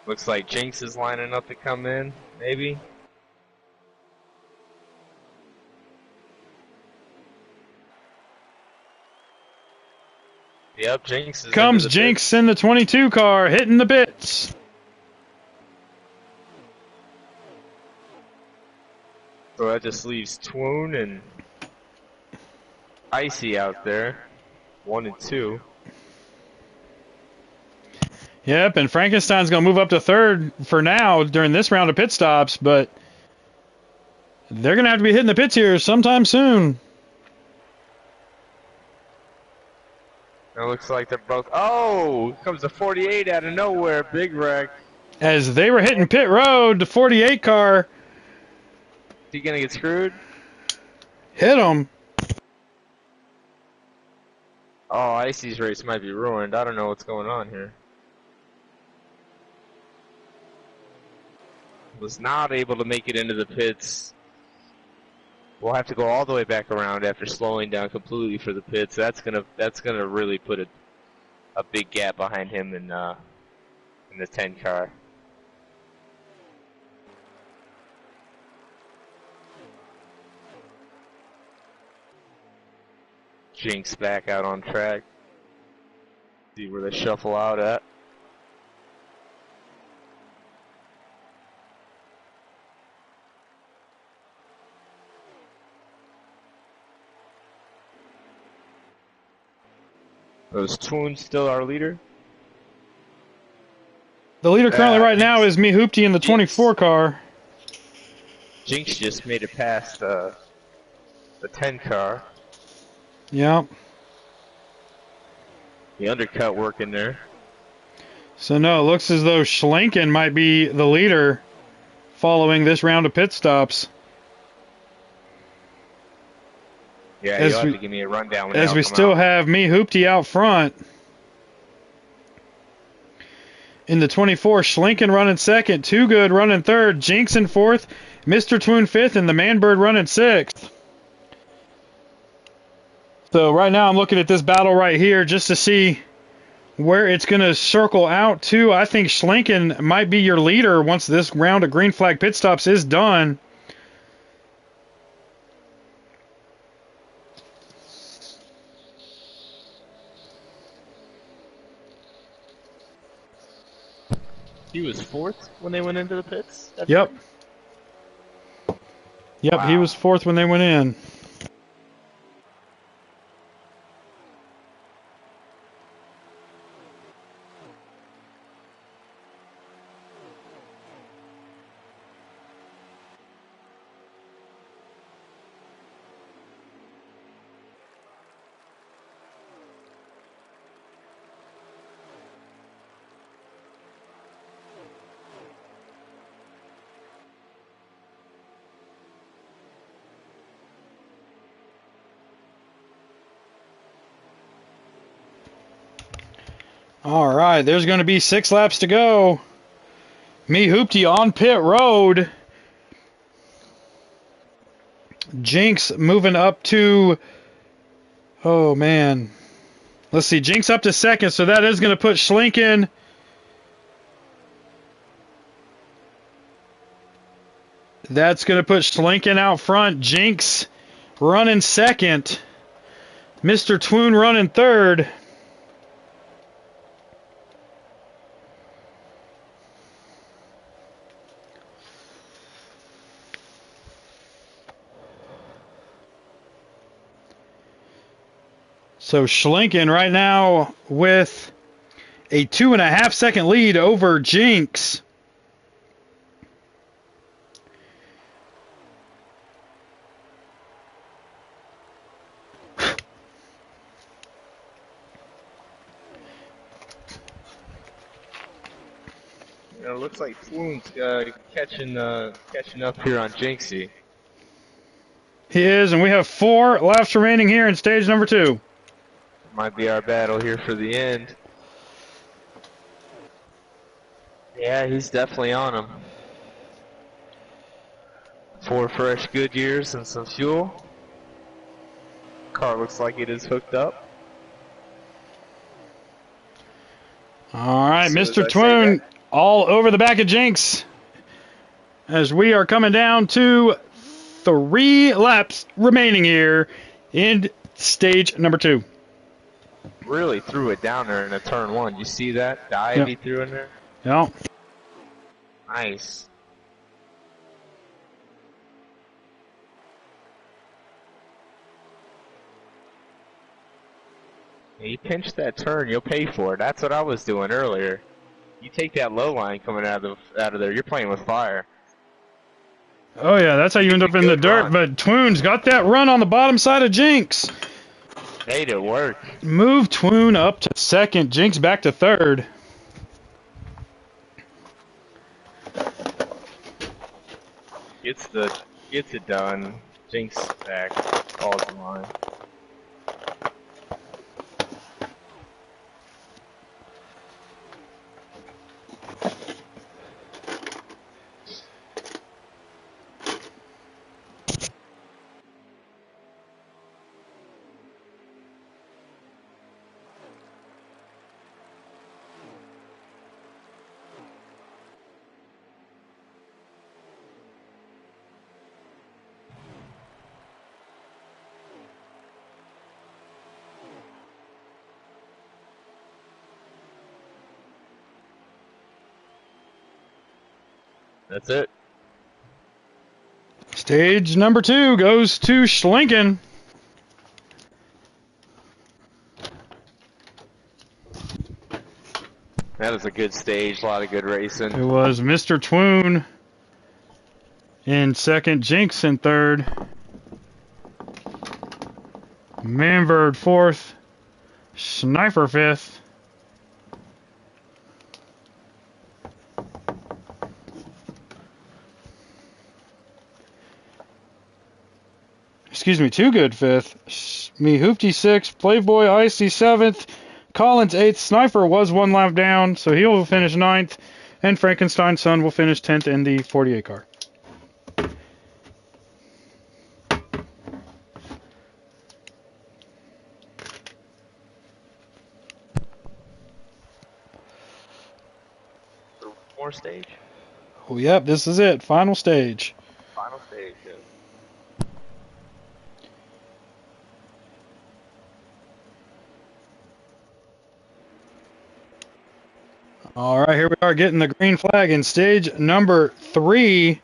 Looks like Jinx is lining up to come in, maybe. Yep, Jinx is Comes Jinx in the 22 car, hitting the pits. So that just leaves Twoon and Icy out there. 1 and 2. Yep, and Frankenstein's going to move up to third for now during this round of pit stops, but they're going to have to be hitting the pits here sometime soon. It looks like they're both. Oh, comes the 48 out of nowhere. Big wreck. As they were hitting pit road, the 48 car. Is he gonna get screwed? Hit him. Oh, Icy's race might be ruined. I don't know what's going on here. Was not able to make it into the pits. We'll have to go all the way back around after slowing down completely for the pits. That's gonna really put a big gap behind him in the 10 car. Jinx back out on track. See where they shuffle out at. Is Twoon still our leader? The leader currently right now is me Hoopty in the 24 car. Jinx just made it past the 10 car. Yep. The undercut working there. So no, it looks as though Schlinken might be the leader following this round of pit stops. Yeah, you'll have to give me a rundown. As we still have me Hoopty out front. In the 24, Schlinken running second. Too Good running third. Jinx in fourth. Mr. Twoon fifth. And the Manbird running sixth. So right now I'm looking at this battle right here just to see where it's going to circle out to. I think Schlinken might be your leader once this round of green flag pit stops is done. He was fourth when they went into the pits? Yep. Yep, Wow. He was fourth when they went in. All right, there's going to be 6 laps to go. Me Hoopty on pit road. Jinx moving up to, oh man. Let's see, Jinx up to second, so that is going to put Schlinken. That's going to put Schlinken out front. Jinx running second. Mr. Twoon running third. So Schlinken right now with a 2.5 second lead over Jinx. It looks like Twoon's catching up here on Jinxie. He is, and we have 4 laps remaining here in stage number 2. Might be our battle here for the end. Yeah, he's definitely on him. 4 fresh Goodyears and some fuel. Car looks like it is hooked up. All right, So Mr. as I say Twoon that- all over the back of Jinx as we are coming down to 3 laps remaining here in stage number 2. Really threw it down there in a turn 1. You see that dive Yep. he threw in there? Yeah. Nice. You pinch that turn, you'll pay for it. That's what I was doing earlier. You take that low line coming out of there, you're playing with fire. Oh yeah, that's how you end up in the Good dirt. run. But Twoon's got that run on the bottom side of Jinx. Made it work. Move Twoon up to second. Jinx back to third. Gets it done. Jinx back. Calls the line. That's it. Stage number 2 goes to Schlinken. That was a good stage. A lot of good racing. It was Mr. Twoon in second, Jinx in third, Manbird fourth, Sniper fifth. Excuse me, Too Good fifth, Me Hoopty sixth, Playboy Icy seventh, Collins 8th. Sniper was 1 lap down, so he will finish 9th. And Frankenstein's son will finish 10th in the 48 car. More stage? Oh, yep, this is it. Final stage. Final stage, yeah. All right, here we are getting the green flag in stage number 3.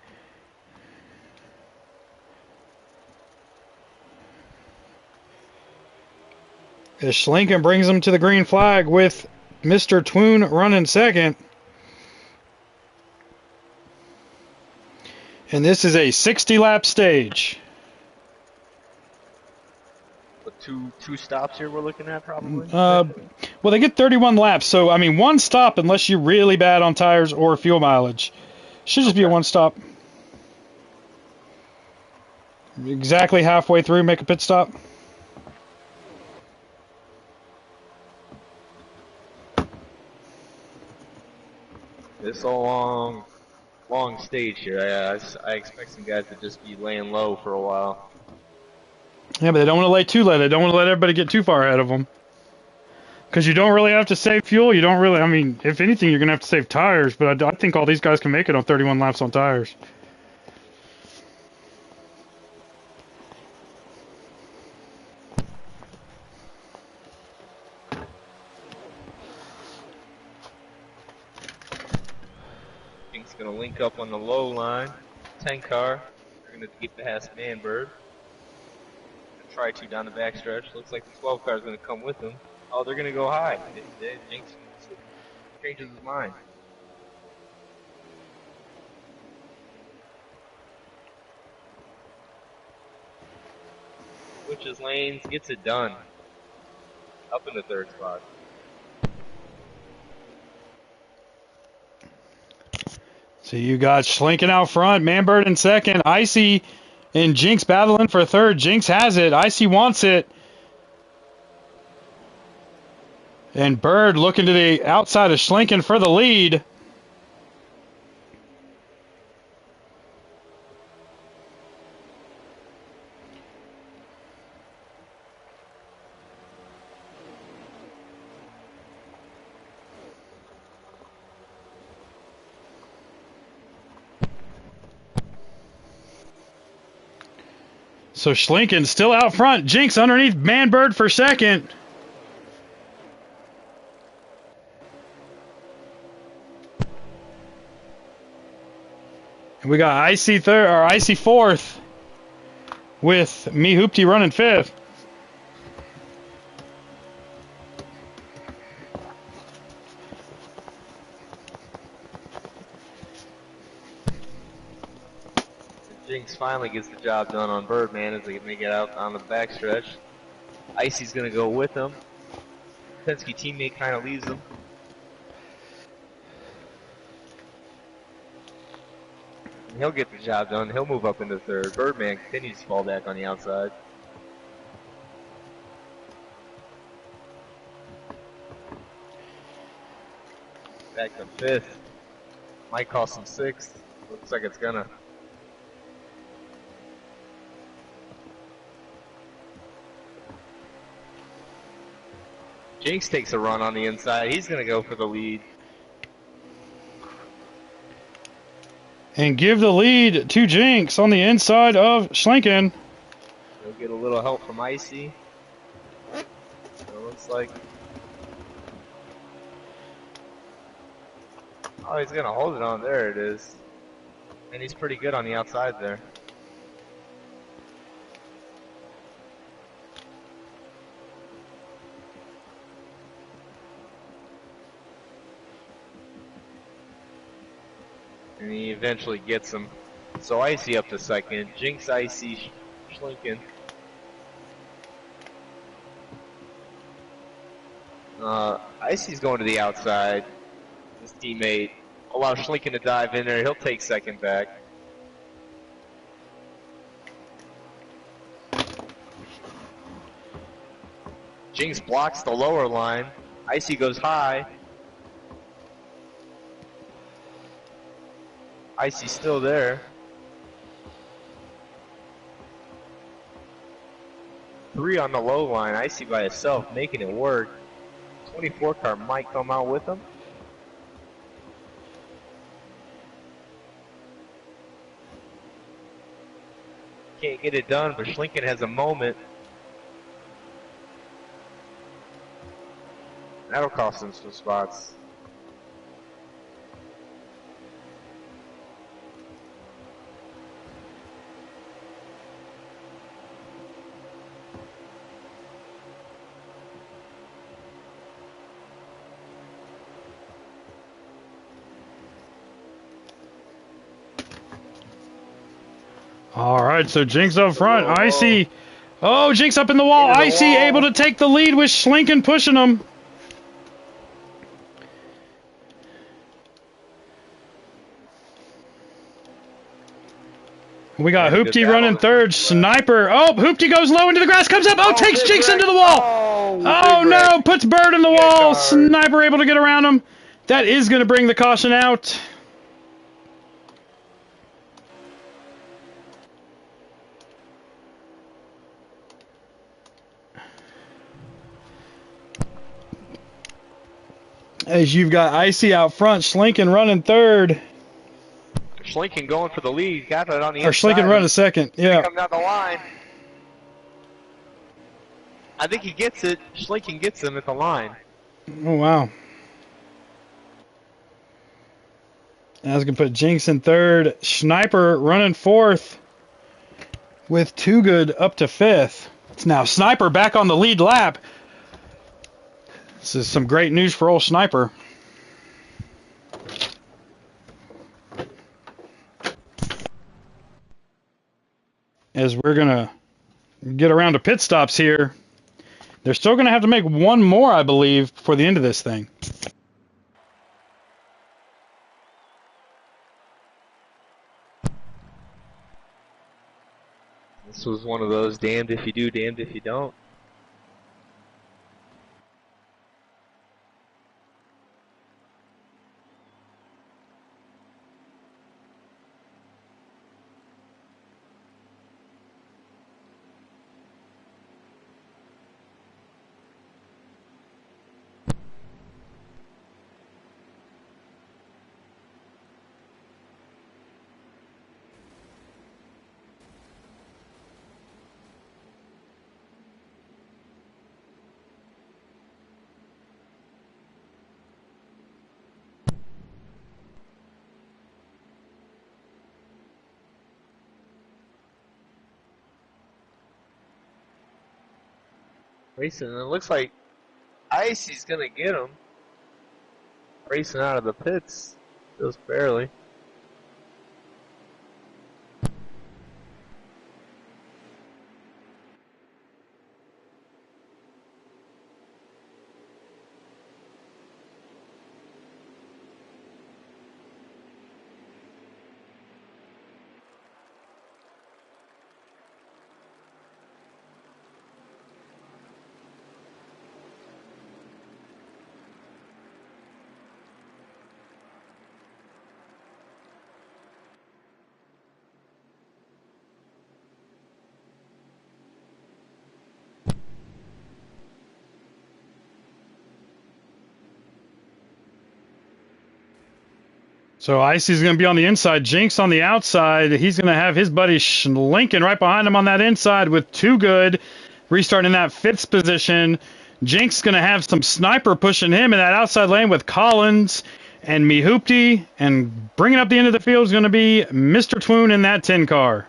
As Schlinken brings them to the green flag with Mr. Twoon running second. And this is a 60-lap stage. But two stops here we're looking at probably? Well, they get 31 laps, so, I mean, 1 stop unless you're really bad on tires or fuel mileage. Should just be a 1 stop. Exactly halfway through, make a pit stop. It's a long stage here. I expect some guys to just be laying low for a while. Yeah, but they don't want to lay too low. They don't want to let everybody get too far ahead of them. Because you don't really have to save fuel. You don't really, I mean, if anything, you're going to have to save tires. But I think all these guys can make it on 31 laps on tires. Pink's going to link up on the low line. 10 car. They're going to get past Manbird. Try to down the backstretch. Looks like the 12 car is going to come with them. Oh, they're going to go high. Jinx changes his mind. Switches lanes, gets it done. Up in the 3rd spot. So you got Schlinken out front, Manbird in second, Icy and Jinx battling for 3rd. Jinx has it. Icy wants it. And Bird looking to the outside of Schlinken for the lead. So Schlinken still out front. Jinx underneath Manbird for 2nd. And we got Icy 3rd or Icy 4th with Me Hoopty running 5th. Jinx finally gets the job done on Birdman as they make it out on the backstretch. Icy's going to go with him. Penske teammate kind of leaves him. And he'll get the job done. He'll move up into 3rd. Birdman continues to fall back on the outside. Back to 5th. Might cost him 6th. Looks like it's gonna. Jinx takes a run on the inside. He's going to go for the lead. And give the lead to Jinx on the inside of Schlinken. He'll get a little help from Icy. It looks like. Oh, he's going to hold it on. There it is. And he's pretty good on the outside there. And he eventually gets him. So Icy up to 2nd. Jinx, Icy, Schlinken. Icy's going to the outside. His teammate allows Schlinken to dive in there. He'll take 2nd back. Jinx blocks the lower line. Icy goes high. Icy's still there. 3 on the low line. Icy by himself, making it work. 24 car might come out with him. Can't get it done, but Schlinken has a moment. That'll cost him some spots. All right, so Jinx up front. Icy. Oh, Jinx up in the wall. Into the Icy wall. able to take the lead with Schlinken pushing him. We got That's a good Hoopty battle running there. third. Sniper. Oh, Hoopty goes low into the grass. Comes up. Oh, takes big Jinx wreck. into the wall. Oh, big no. wreck. Puts Bird in the Good wall. guard. Sniper able to get around him. That is going to bring the caution out. As you've got Icy out front, Schlinken running third. Schlinken going for the lead. Got it on the Or inside. Schlinken running second. Yeah. Coming down the line. I think he gets it. Schlinken gets him at the line. Oh, wow. That's going to put Jinx in third. Sniper running fourth with Too Good up to fifth. It's now Sniper back on the lead lap. This is some great news for old Sniper. As we're going to get around to pit stops here. They're still going to have to make one more, I believe, before the end of this thing. This was one of those damned if you do, damned if you don't. Racing, and it looks like Icy's gonna get him. Racing out of the pits, just barely. So Icy's going to be on the inside. Jinx on the outside. He's going to have his buddy Schlinken right behind him on that inside with Too Good restarting in that fifth position. Jinx going to have some Sniper pushing him in that outside lane with Collins and Mihoopty. And bringing up the end of the field is going to be Mr. Twoon in that 10 car.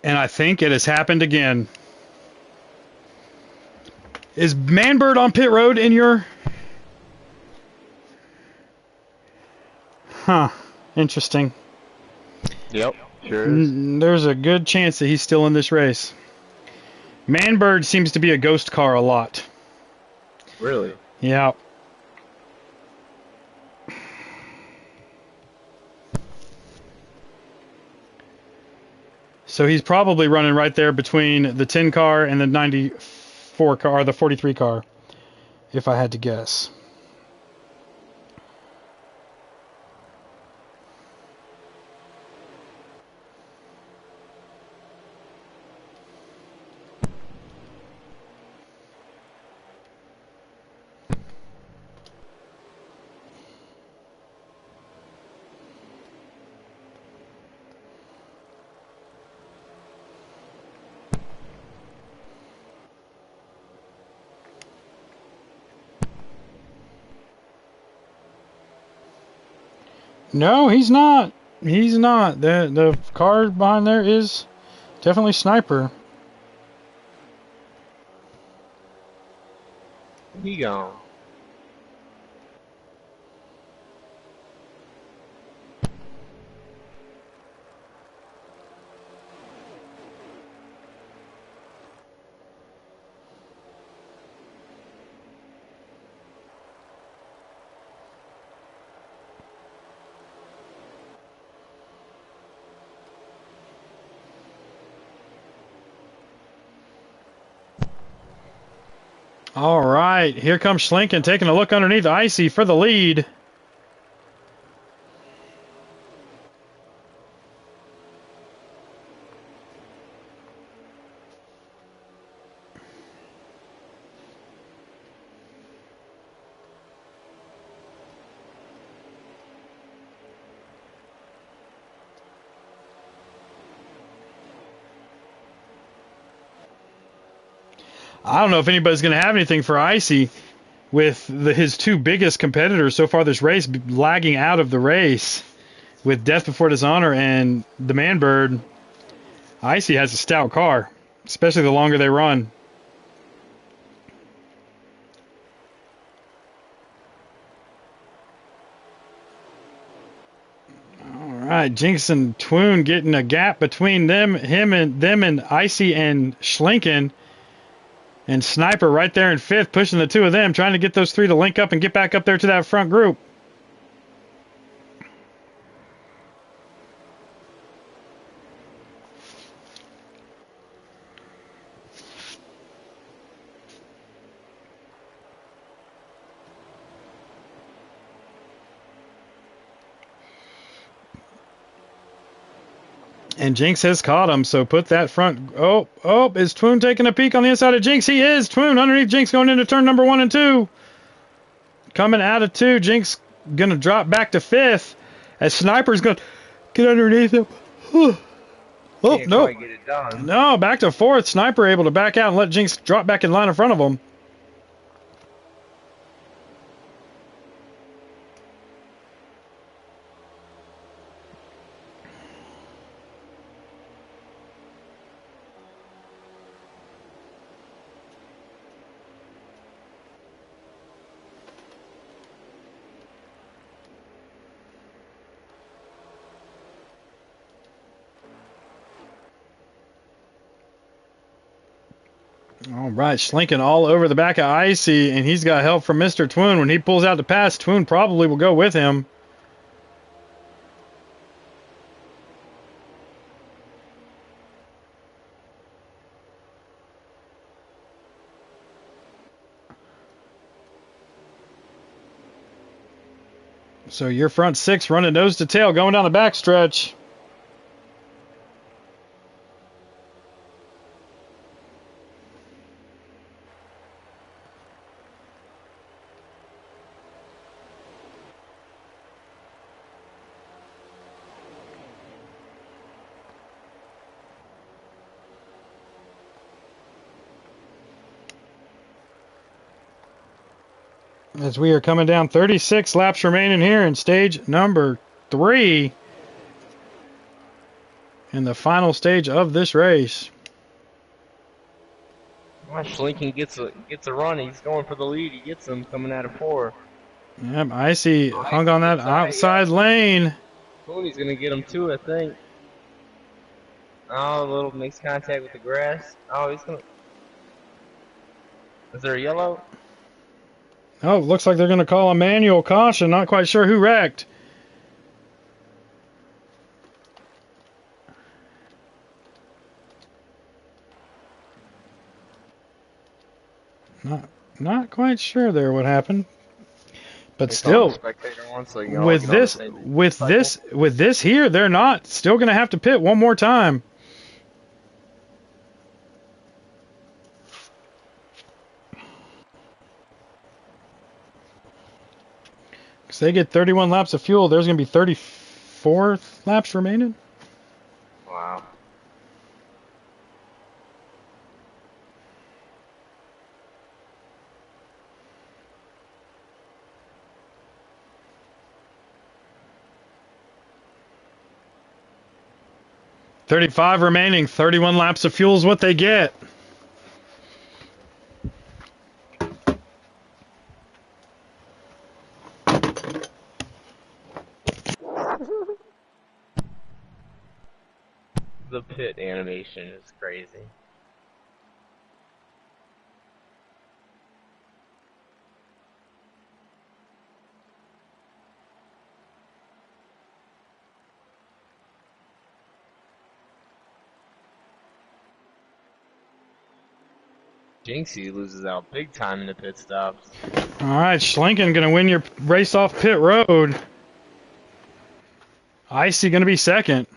And I think it has happened again. Is Manbird on pit road in your... Huh. Interesting. Yep, sure is. There's a good chance that he's still in this race. Manbird seems to be a ghost car a lot. Really? Yeah. So he's probably running right there between the 10 car and the 94 car, the 43 car, if I had to guess. No, he's not. He's not. The car behind there is definitely Sniper. He gone. All right, here comes Schlinken taking a look underneath Icy for the lead. I don't know if anybody's going to have anything for Icy with his two biggest competitors so far this race lagging out of the race with Death Before Dishonor and the Manbird. Icy has a stout car, especially the longer they run. All right, Jinx and Twoon getting a gap between them and Icy and Schlinken. And Sniper right there in fifth, pushing the two of them, trying to get those three to link up and get back up there to that front group. And Jinx has caught him, so put that front. Oh, is Twoon taking a peek on the inside of Jinx? He is. Twoon underneath Jinx going into turn number 1 and 2. Coming out of 2, Jinx going to drop back to 5th as Sniper's going to get underneath him. Oh, no. No, back to 4th. Sniper able to back out and let Jinx drop back in line in front of him. All right, Schlinken all over the back of Icy, and he's got help from Mr. Twoon. When he pulls out the pass, Twoon probably will go with him. So your front 6 running nose to tail going down the backstretch. As we are coming down, 36 laps remaining here in stage number 3 in the final stage of this race. Well, Schlinken gets a run. He's going for the lead. He gets him coming out of 4. Yep, Icy hung on that outside lane. Tony's gonna get him too, I think. Oh, a little makes contact with the grass. Oh, he's gonna. Is there a yellow? Oh, looks like they're going to call a manual caution. Not quite sure who wrecked. Not quite sure there what happened. But They call still, the spectator one, so you can all get on the same cycle. with this here, they're not still going to have to pit one more time. Because they get 31 laps of fuel, there's going to be 34 laps remaining. Wow. $35 remaining. 31 laps of fuel is what they get. The pit animation is crazy. Jinxie loses out big time in the pit stops. All right, Schlinken going to win your race off pit road. Icy going to be second.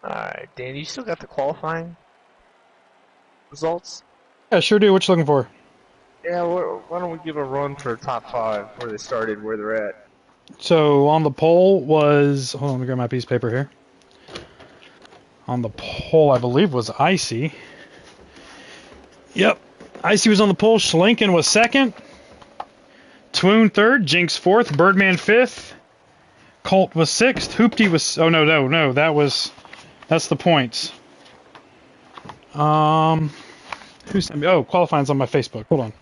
Alright, Dan, you still got the qualifying results? Yeah, sure do. What you looking for? Yeah, why don't we give a run for top 5, where they started, where they're at. So on the pole was, hold on, let me grab my piece of paper here. On the pole, I believe, was Icy. Yep, Icy was on the pole. Schlinken was second. Twoon third. Jinx fourth. Birdman fifth. Colt was sixth. Hoopty was, oh no, that's the points. Who sent me? Oh, qualifying's on my Facebook. Hold on.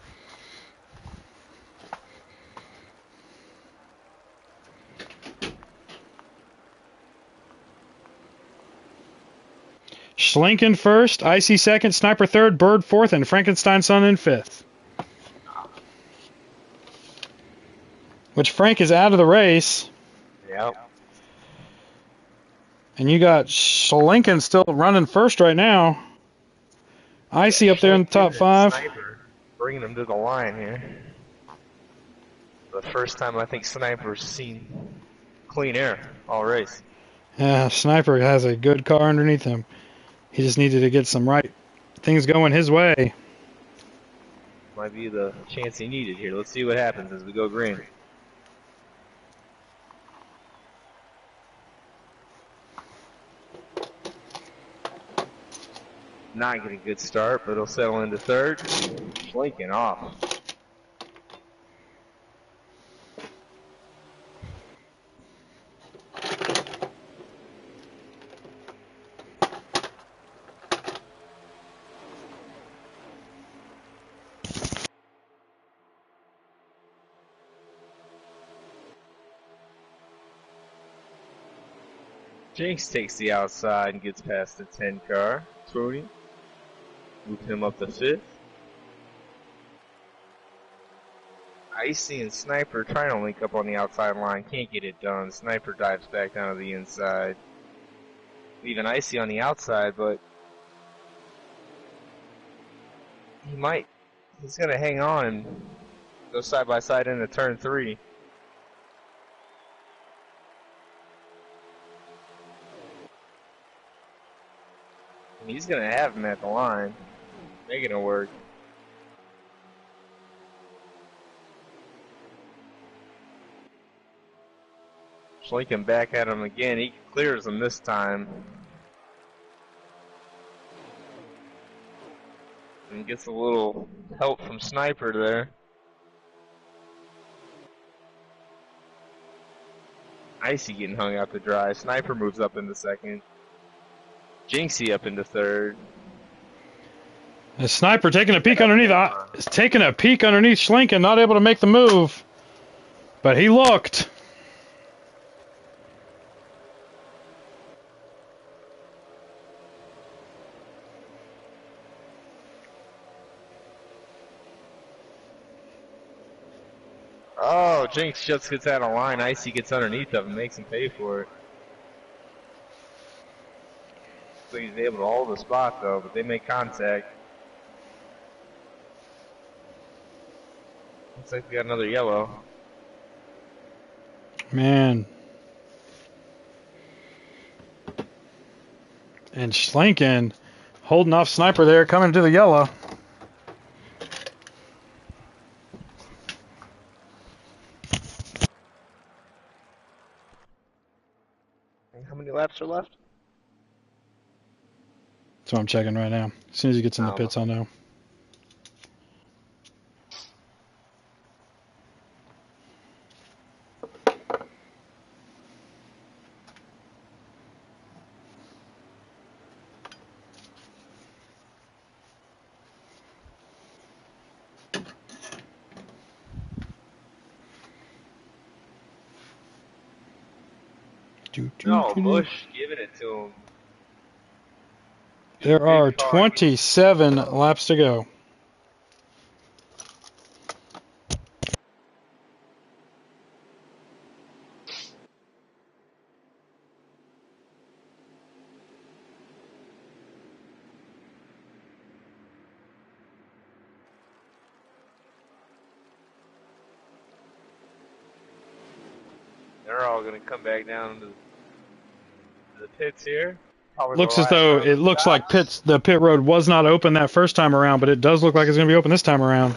Schlinken first, Icy second, Sniper third, Bird fourth, and Frankenstein Son in fifth. Which Frank is out of the race. Yep. And you got Schlinken still running first right now. Icy up there in the top 5. Sniper bringing them to the line here. The first time I think Sniper's seen clean air all race. Yeah, Sniper has a good car underneath him. He just needed to get some right things going his way. Might be the chance he needed here. Let's see what happens as we go green. Not getting a good start, but he'll settle into third. Blinking off. Jinx takes the outside and gets past the 10 car. Tony moves him up to 5th. Icy and Sniper trying to link up on the outside line. Can't get it done. Sniper dives back down to the inside. Leaving Icy on the outside, but he's going to hang on and go side by side into turn 3. He's going to have him at the line, making it work. Schlinken back at him again. He clears him this time. And gets a little help from Sniper there. Icy getting hung out to dry. Sniper moves up into second. Jinxie up into third. The Sniper taking a peek underneath. Taking a peek underneath Schlinken, not able to make the move. But he looked. Oh, Jinx just gets out of line. Icy gets underneath of him, makes him pay for it. So he's able to hold the spot though, but they make contact. Looks like we got another yellow. Man. And Schlinken holding off Sniper there, coming to the yellow. How many laps are left? That's what I'm checking right now. As soon as he gets in the pits, I'll know. No, Bush giving it to him. There are 27 laps to go. They're all going to come back down to the pits here. Probably Looks as though it looks like the pit road was not open that first time around, but it does look like it's going to be open this time around.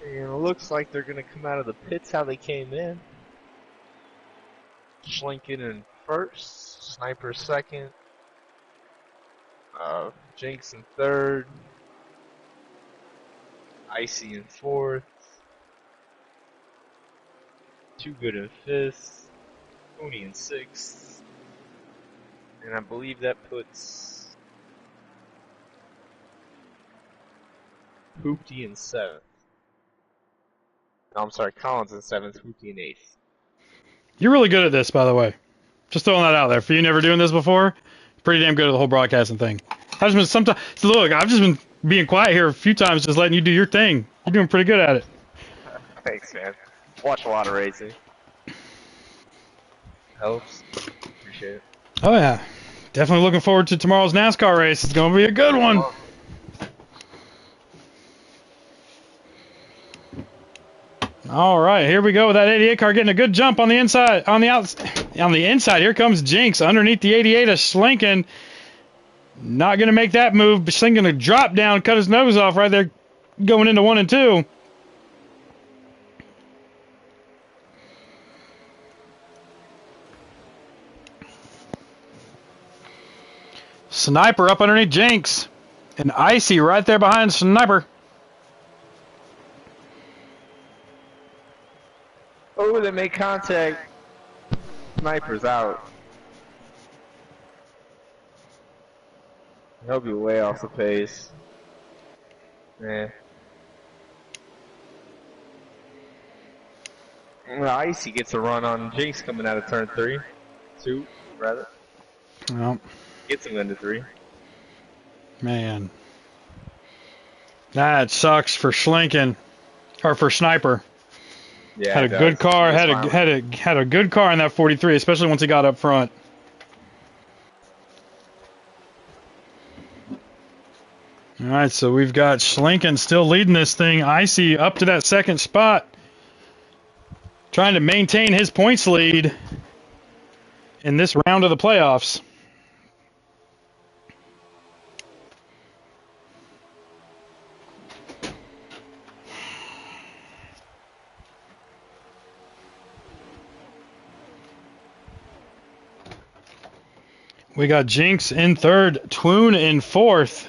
And it looks like they're going to come out of the pits how they came in. Schlinken in first, Sniper second, Jinx in third, Icy in fourth, Too Good in fifth, Tony in sixth, and I believe that puts Hoopty in seventh. No, I'm sorry, Collins in seventh, Hoopty in eighth. You're really good at this, by the way. Just throwing that out there. For you never doing this before, pretty damn good at the whole broadcasting thing. I've just been sometimes. So look, I've just been being quiet here a few times, just letting you do your thing. You're doing pretty good at it. Thanks, man. Watch a lot of racing. Helps. Appreciate it. Oh yeah, definitely looking forward to tomorrow's NASCAR race. It's gonna be a good one. All right, here we go with that 88 car getting a good jump on the inside, on the inside. Here comes Jinx underneath the 88 of Schlinken. Not gonna make that move, but Schlinken to drop down, cut his nose off right there, going into 1 and 2. Sniper up underneath Jinx, and Icy right there behind Sniper. they make contact, Sniper's out. He'll be way off the pace. Yeah. Well, Icy gets a run on Jinx coming out of turn 2, rather. Well, Gets him into 3. man. That sucks for Schlinken. Or for Sniper. Yeah, Had a good car, had a good car in that 43, especially once he got up front. All right, so we've got Schlinken still leading this thing. Icy up to that second spot, trying to maintain his points lead in this round of the playoffs. We got Jinx in third, Twoon in fourth.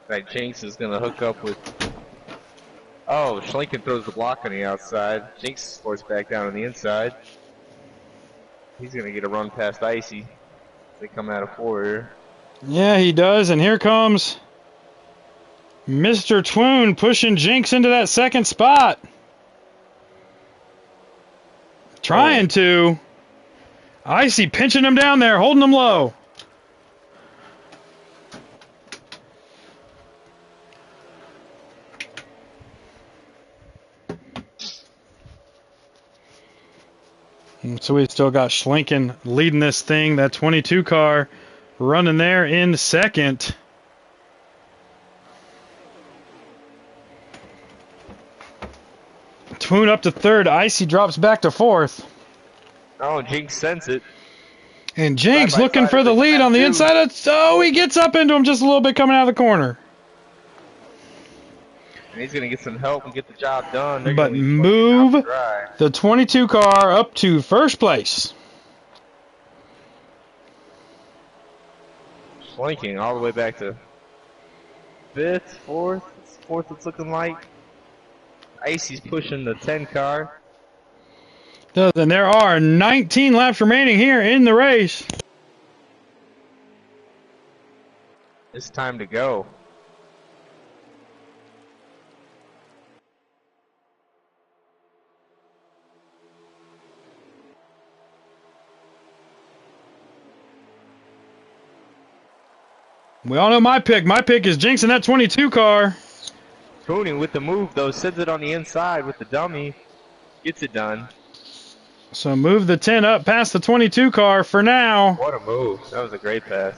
Right, Jinx is going to hook up with... Oh, Schlinken throws the block on the outside. Jinx forced back down on the inside. He's going to get a run past Icy. They come out of 4 here. Yeah, he does, and here comes Mr. Twoon pushing Jinx into that second spot. Trying to. Icy pinching him down there, holding him low. And so we've still got Schlinken leading this thing. That 22 car running there in second. Twoon up to third. Icy drops back to fourth. Oh, Jinx sends it. And Jinx Side by looking side for the with lead that on the too. inside. Oh, he gets up into him just a little bit coming out of the corner. And he's going to get some help and get the job done. They're But gonna be move fucking out to dry. the 22 car up to first place. Schlinking all the way back to 5th, 4th. 4th it's looking like. Icy's pushing the 10 car. And there are 19 laps remaining here in the race. It's time to go. We all know my pick. My pick is Jinx in that 22 car. Pruning with the move though, sends it on the inside with the dummy. Gets it done. So move the 10 up past the 22 car for now. What a move. That was a great pass.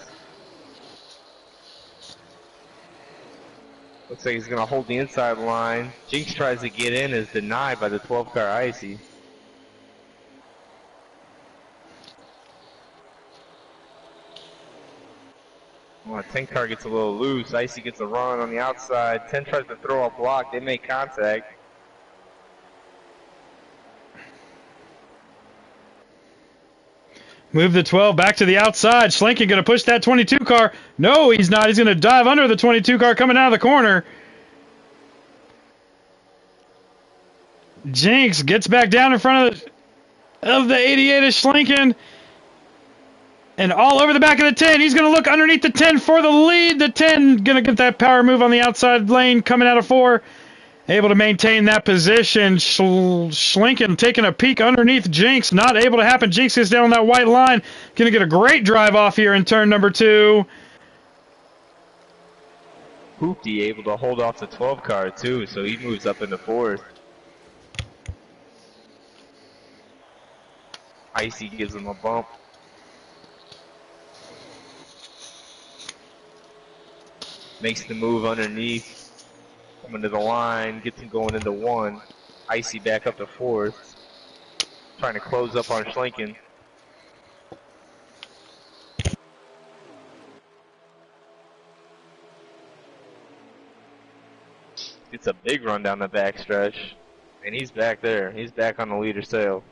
Looks like he's going to hold the inside line. Jinx tries to get in, is denied by the 12 car Icy. Well, 10 car gets a little loose. Icy gets a run on the outside. 10 tries to throw a block. They make contact. Move the 12 back to the outside. Schlinken going to push that 22 car. No, he's not. He's going to dive under the 22 car coming out of the corner. Jinx gets back down in front of the 88 of Schlinken. And all over the back of the 10. He's going to look underneath the 10 for the lead. The 10 going to get that power move on the outside lane coming out of 4. Able to maintain that position. Schlinken taking a peek underneath Jinx. Not able to happen. Jinx gets down on that white line. Going to get a great drive off here in turn number 2. Hoopty able to hold off the 12 car too, so he moves up into 4th. Icy gives him a bump. Makes the move underneath. Coming to the line, gets him going into 1. Icy back up to 4th. Trying to close up on Schlinken. It's a big run down the backstretch. And he's back there. He's back on the leader's tail.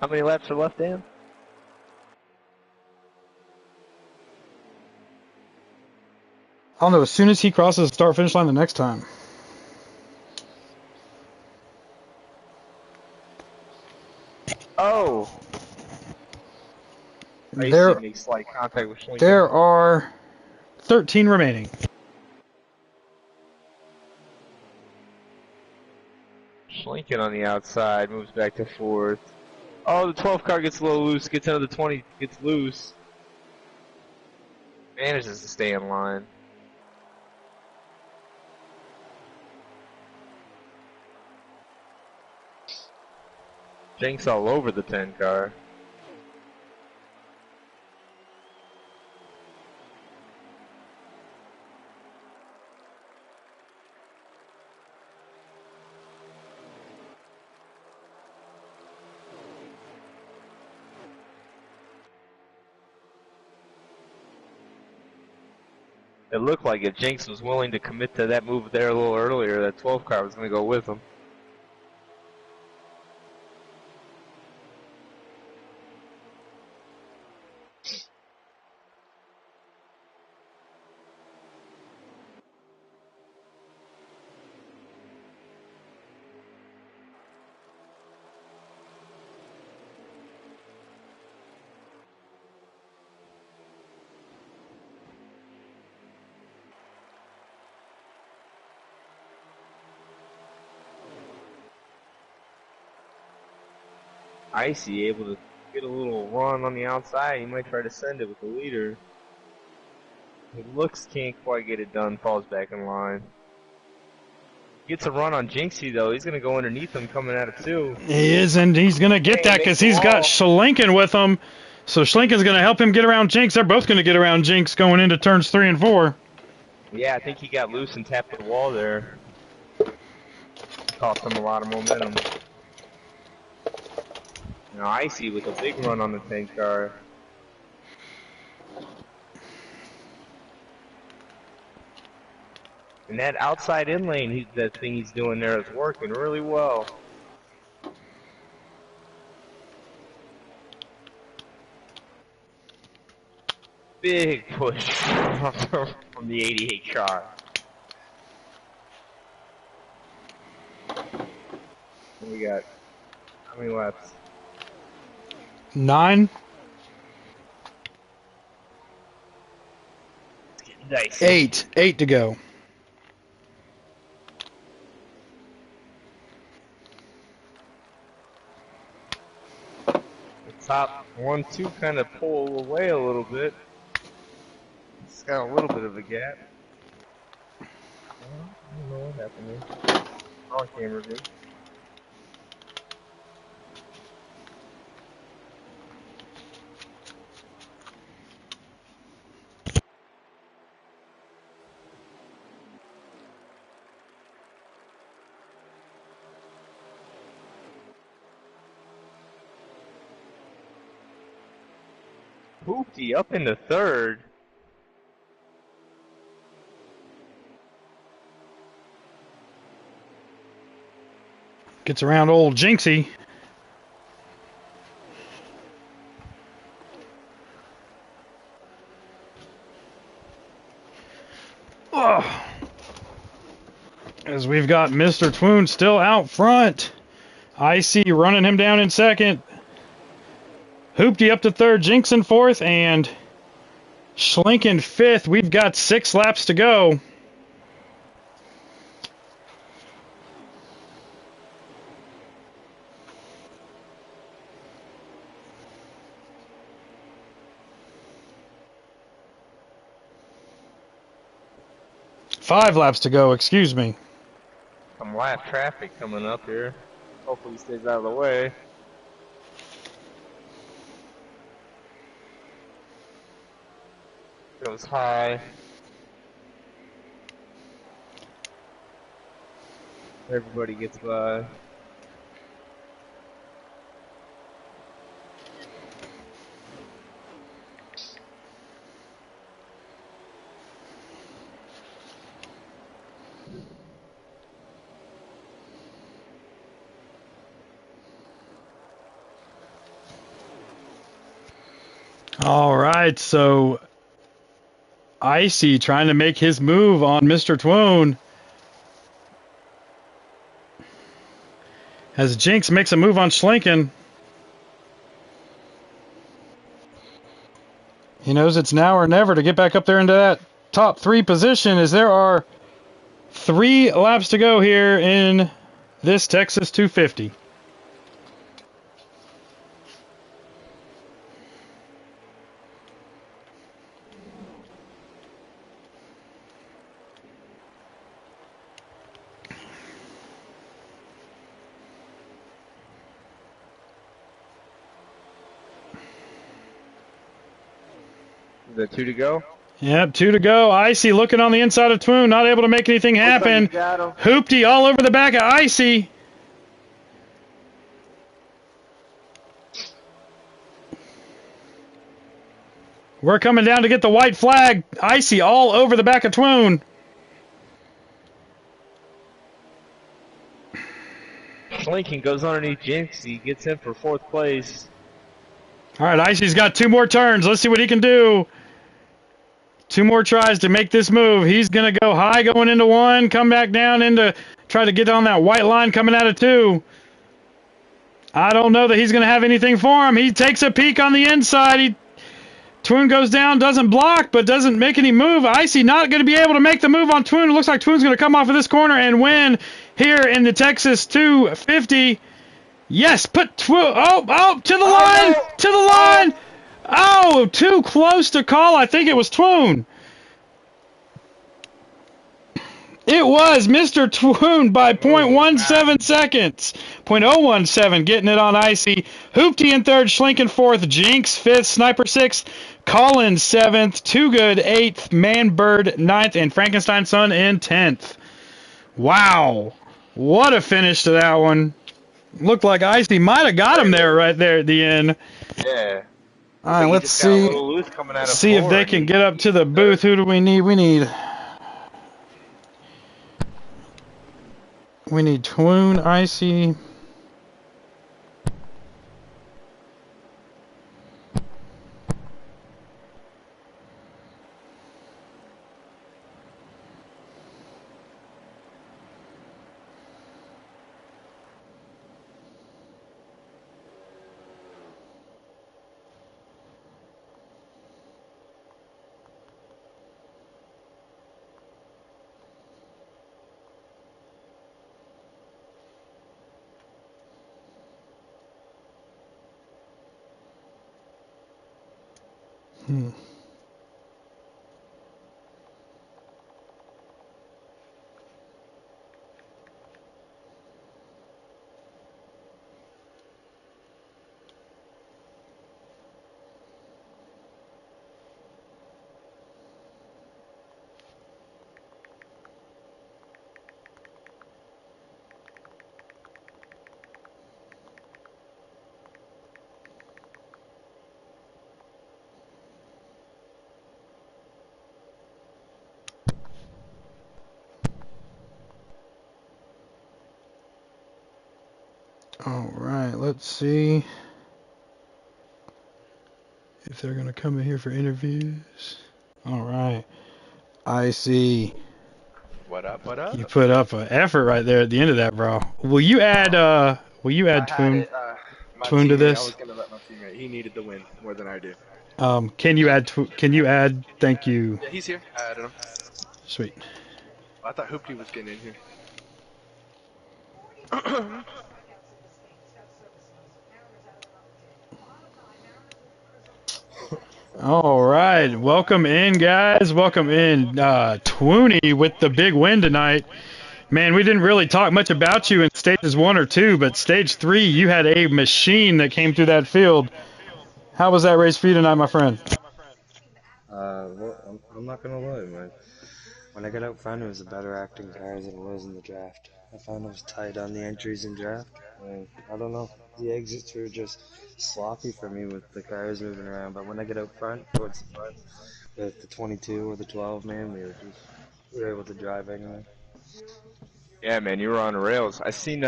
How many laps are left, Dan? I don't know. As soon as he crosses the start finish line the next time. Oh! I used There, to make slight contact with Schlinken. there are 13 remaining. Schlinken on the outside, moves back to 4th. Oh, the 12 car gets a little loose, gets into the 20, gets loose. Manages to stay in line. Jenks all over the 10 car. It looked like if Jenks was willing to commit to that move there a little earlier, that 12 car was going to go with him. Icy able to get a little run on the outside. He might try to send it with the leader. It looks can't quite get it done. Falls back in line. Gets a run on Jinxie though. He's gonna go underneath him coming out of 2. He is, and he's going to get that because he's got Schlinken with him. So Schlinken's going to help him get around Jinx. They're both going to get around Jinx going into turns 3 and 4. Yeah, I think he got loose and tapped the wall there. Cost him a lot of momentum. Now Icy with a big run on the 10 car. And that outside in lane, that thing he's doing there is working really well. Big push from the 88 car. What we got? How many laps? 9. It's getting dicey. 8. 8 to go. The top 1, 2 kind of pull away a little bit. It's got a little bit of a gap. I don't know what happened there. On camera view. Hoopty up into 3rd. Gets around old Jinxie. Oh. As we've got Mr. Twoon still out front. Icy running him down in 2nd. Hoopty up to 3rd, Jinx in 4th, and Schlinken 5th. We've got 6 laps to go. Five laps to go, excuse me. Some lap traffic coming up here. Hopefully he stays out of the way. Goes high. Everybody gets by. All right, so Icy trying to make his move on Mr. Twoon. As Jinx makes a move on Schlinken. He knows it's now or never to get back up there into that top 3 position, as there are 3 laps to go here in this Texas 250. Is that 2 to go? Yep, 2 to go. Icy looking on the inside of Twoon, not able to make anything happen. Hoopty all over the back of Icy. We're coming down to get the white flag. Icy all over the back of Twoon. Schlinken goes underneath Jinx. He gets in for 4th place. All right, Icy's got 2 more turns. Let's see what he can do. 2 more tries to make this move. He's going to go high going into 1, come back down into, try to get on that white line coming out of 2. I don't know that he's going to have anything for him. He takes a peek on the inside. Twoon goes down, doesn't block, but doesn't make any move. Icy not going to be able to make the move on Twoon. It looks like Twoon's going to come off of this corner and win here in the Texas 250. Yes, put Twoon. Oh, to the line, to the line. Oh, too close to call. I think it was Twoon. It was Mr. Twoon by 0.17 seconds. 0.017 getting it on Icy. Hoopty in 3rd, Schlinken 4th, Jinx 5th, Sniper 6th, Collins 7th, Too Good 8th, Manbird 9th, and Frankenstein Son in 10th. Wow. What a finish to that one. Looked like Icy might have got him there right there at the end. Yeah. All right, let's see if they can get up to the booth. Who do we need? We need Twoon, Icy. All right, let's see if they're going to come in here for interviews. All right. Icy. What up, what up? You put up an effort right there at the end of that, bro. Will you add Twoon to this? I was gonna let my teammate. He needed the win more than I do. Can you add thank you? Yeah, he's here. I added him. Sweet. I thought Hoopty was getting in here. All right, welcome in, guys. Welcome in, Twoony with the big win tonight. Man, we didn't really talk much about you in stages 1 or 2, but stage 3, you had a machine that came through that field. How was that race for you tonight, my friend? Well, I'm not gonna lie, man. When I got out front, it was a better acting car than it was in the draft. I found it was tight on the entries in draft. And I don't know, the exits were just sloppy for me with the cars moving around. But when I get out front, towards the front, with the 22 or the 12, man, we were able to drive anyway. Yeah, man, you were on the rails. I seen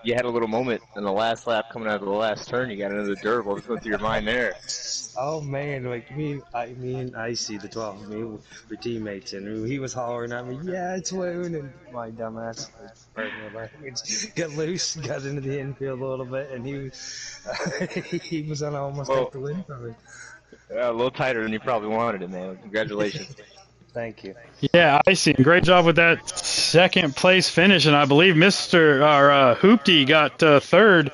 you had a little moment And the last lap coming out of the last turn, you got another dirt. What was going through your mind there? Oh man, like me and Icy, the 12 of me, were teammates, and he was hollering at me, "Yeah, it's Loon," and my dumbass, like, pardon my language, got loose, got into the infield a little bit, and he was gonna almost take the win from me. A little tighter than you probably wanted it, man. Congratulations. Thank you. Yeah, I see. Great job with that second place finish, and I believe Hoopty got third.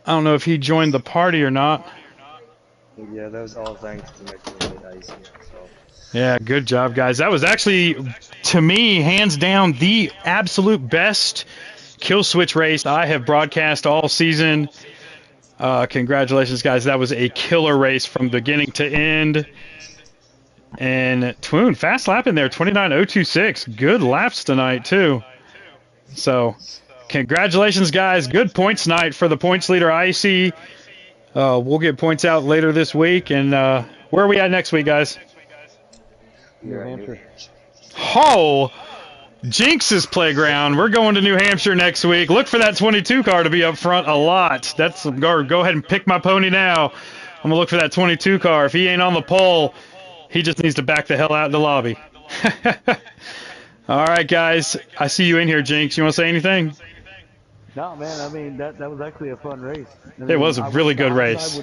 I don't know if he joined the party or not. Yeah, that was all thanks to my teammate Icy. So. Yeah, good job, guys. That was actually, to me, hands down, the absolute best Killswitch race I have broadcast all season. Congratulations, guys. That was a killer race from beginning to end. And Twoon, fast lap in there, 29.026. Good laps tonight, too. So, congratulations, guys. Good points night for the points leader, Icy. We'll get points out later this week. And where are we at next week, guys? New Hampshire. Oh, Jinx's playground. We're going to New Hampshire next week. Look for that 22 car to be up front a lot. Go ahead and pick my pony now. I'm going to look for that 22 car. If he ain't on the pole, he just needs to back the hell out in the lobby. All right, guys. I see you in here, Jinx. You want to say anything? No, man. I mean, that was actually a fun race. It was a really good race.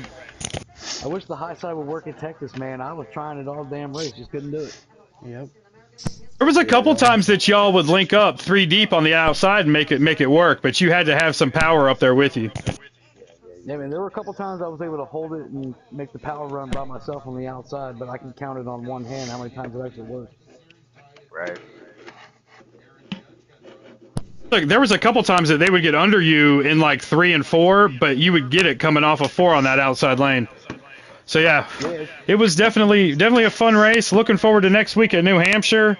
I wish the high side would work in Texas, man. I was trying it all damn race, just couldn't do it. Yep. There was a couple times that y'all would link up 3 deep on the outside and make it work, but you had to have some power up there with you. Yeah, man, there were a couple times I was able to hold it and make the power run by myself on the outside, but I can count it on one hand how many times it actually worked. Right. Look, there was a couple times that they would get under you in like 3 and 4, but you would get it coming off of 4 on that outside lane. So yeah, it was definitely a fun race. Looking forward to next week at New Hampshire.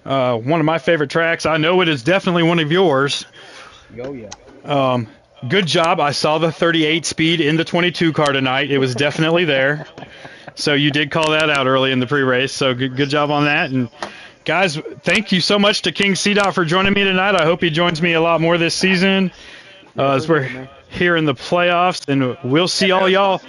One of my favorite tracks. I know it is definitely one of yours. Oh yeah. Good job. I saw the 38 speed in the 22 car tonight. It was definitely there. So you did call that out early in the pre-race. So good job on that. And guys, thank you so much to King C-Dot for joining me tonight. I hope he joins me a lot more this season as we're here in the playoffs. And we'll see all y'all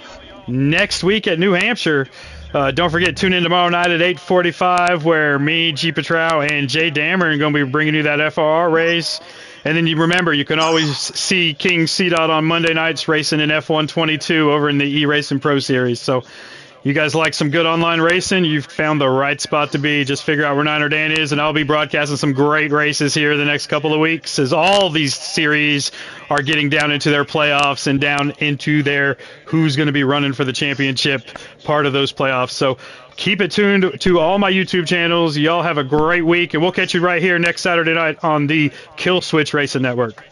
next week at New Hampshire. Don't forget, tune in tomorrow night at 8:45 where me, G. Petrau, and Jay Dammer are going to be bringing you that FRR race. And then you remember, you can always see King C-Dot on Monday nights racing in F122 over in the E-Racing Pro Series. So you guys like some good online racing, you've found the right spot to be. Just figure out where Niner Dan is, and I'll be broadcasting some great races here the next couple of weeks as all these series are getting down into their playoffs and down into their who's going to be running for the championship part of those playoffs. So keep it tuned to all my YouTube channels. Y'all have a great week, and we'll catch you right here next Saturday night on the Killswitch Racing Network.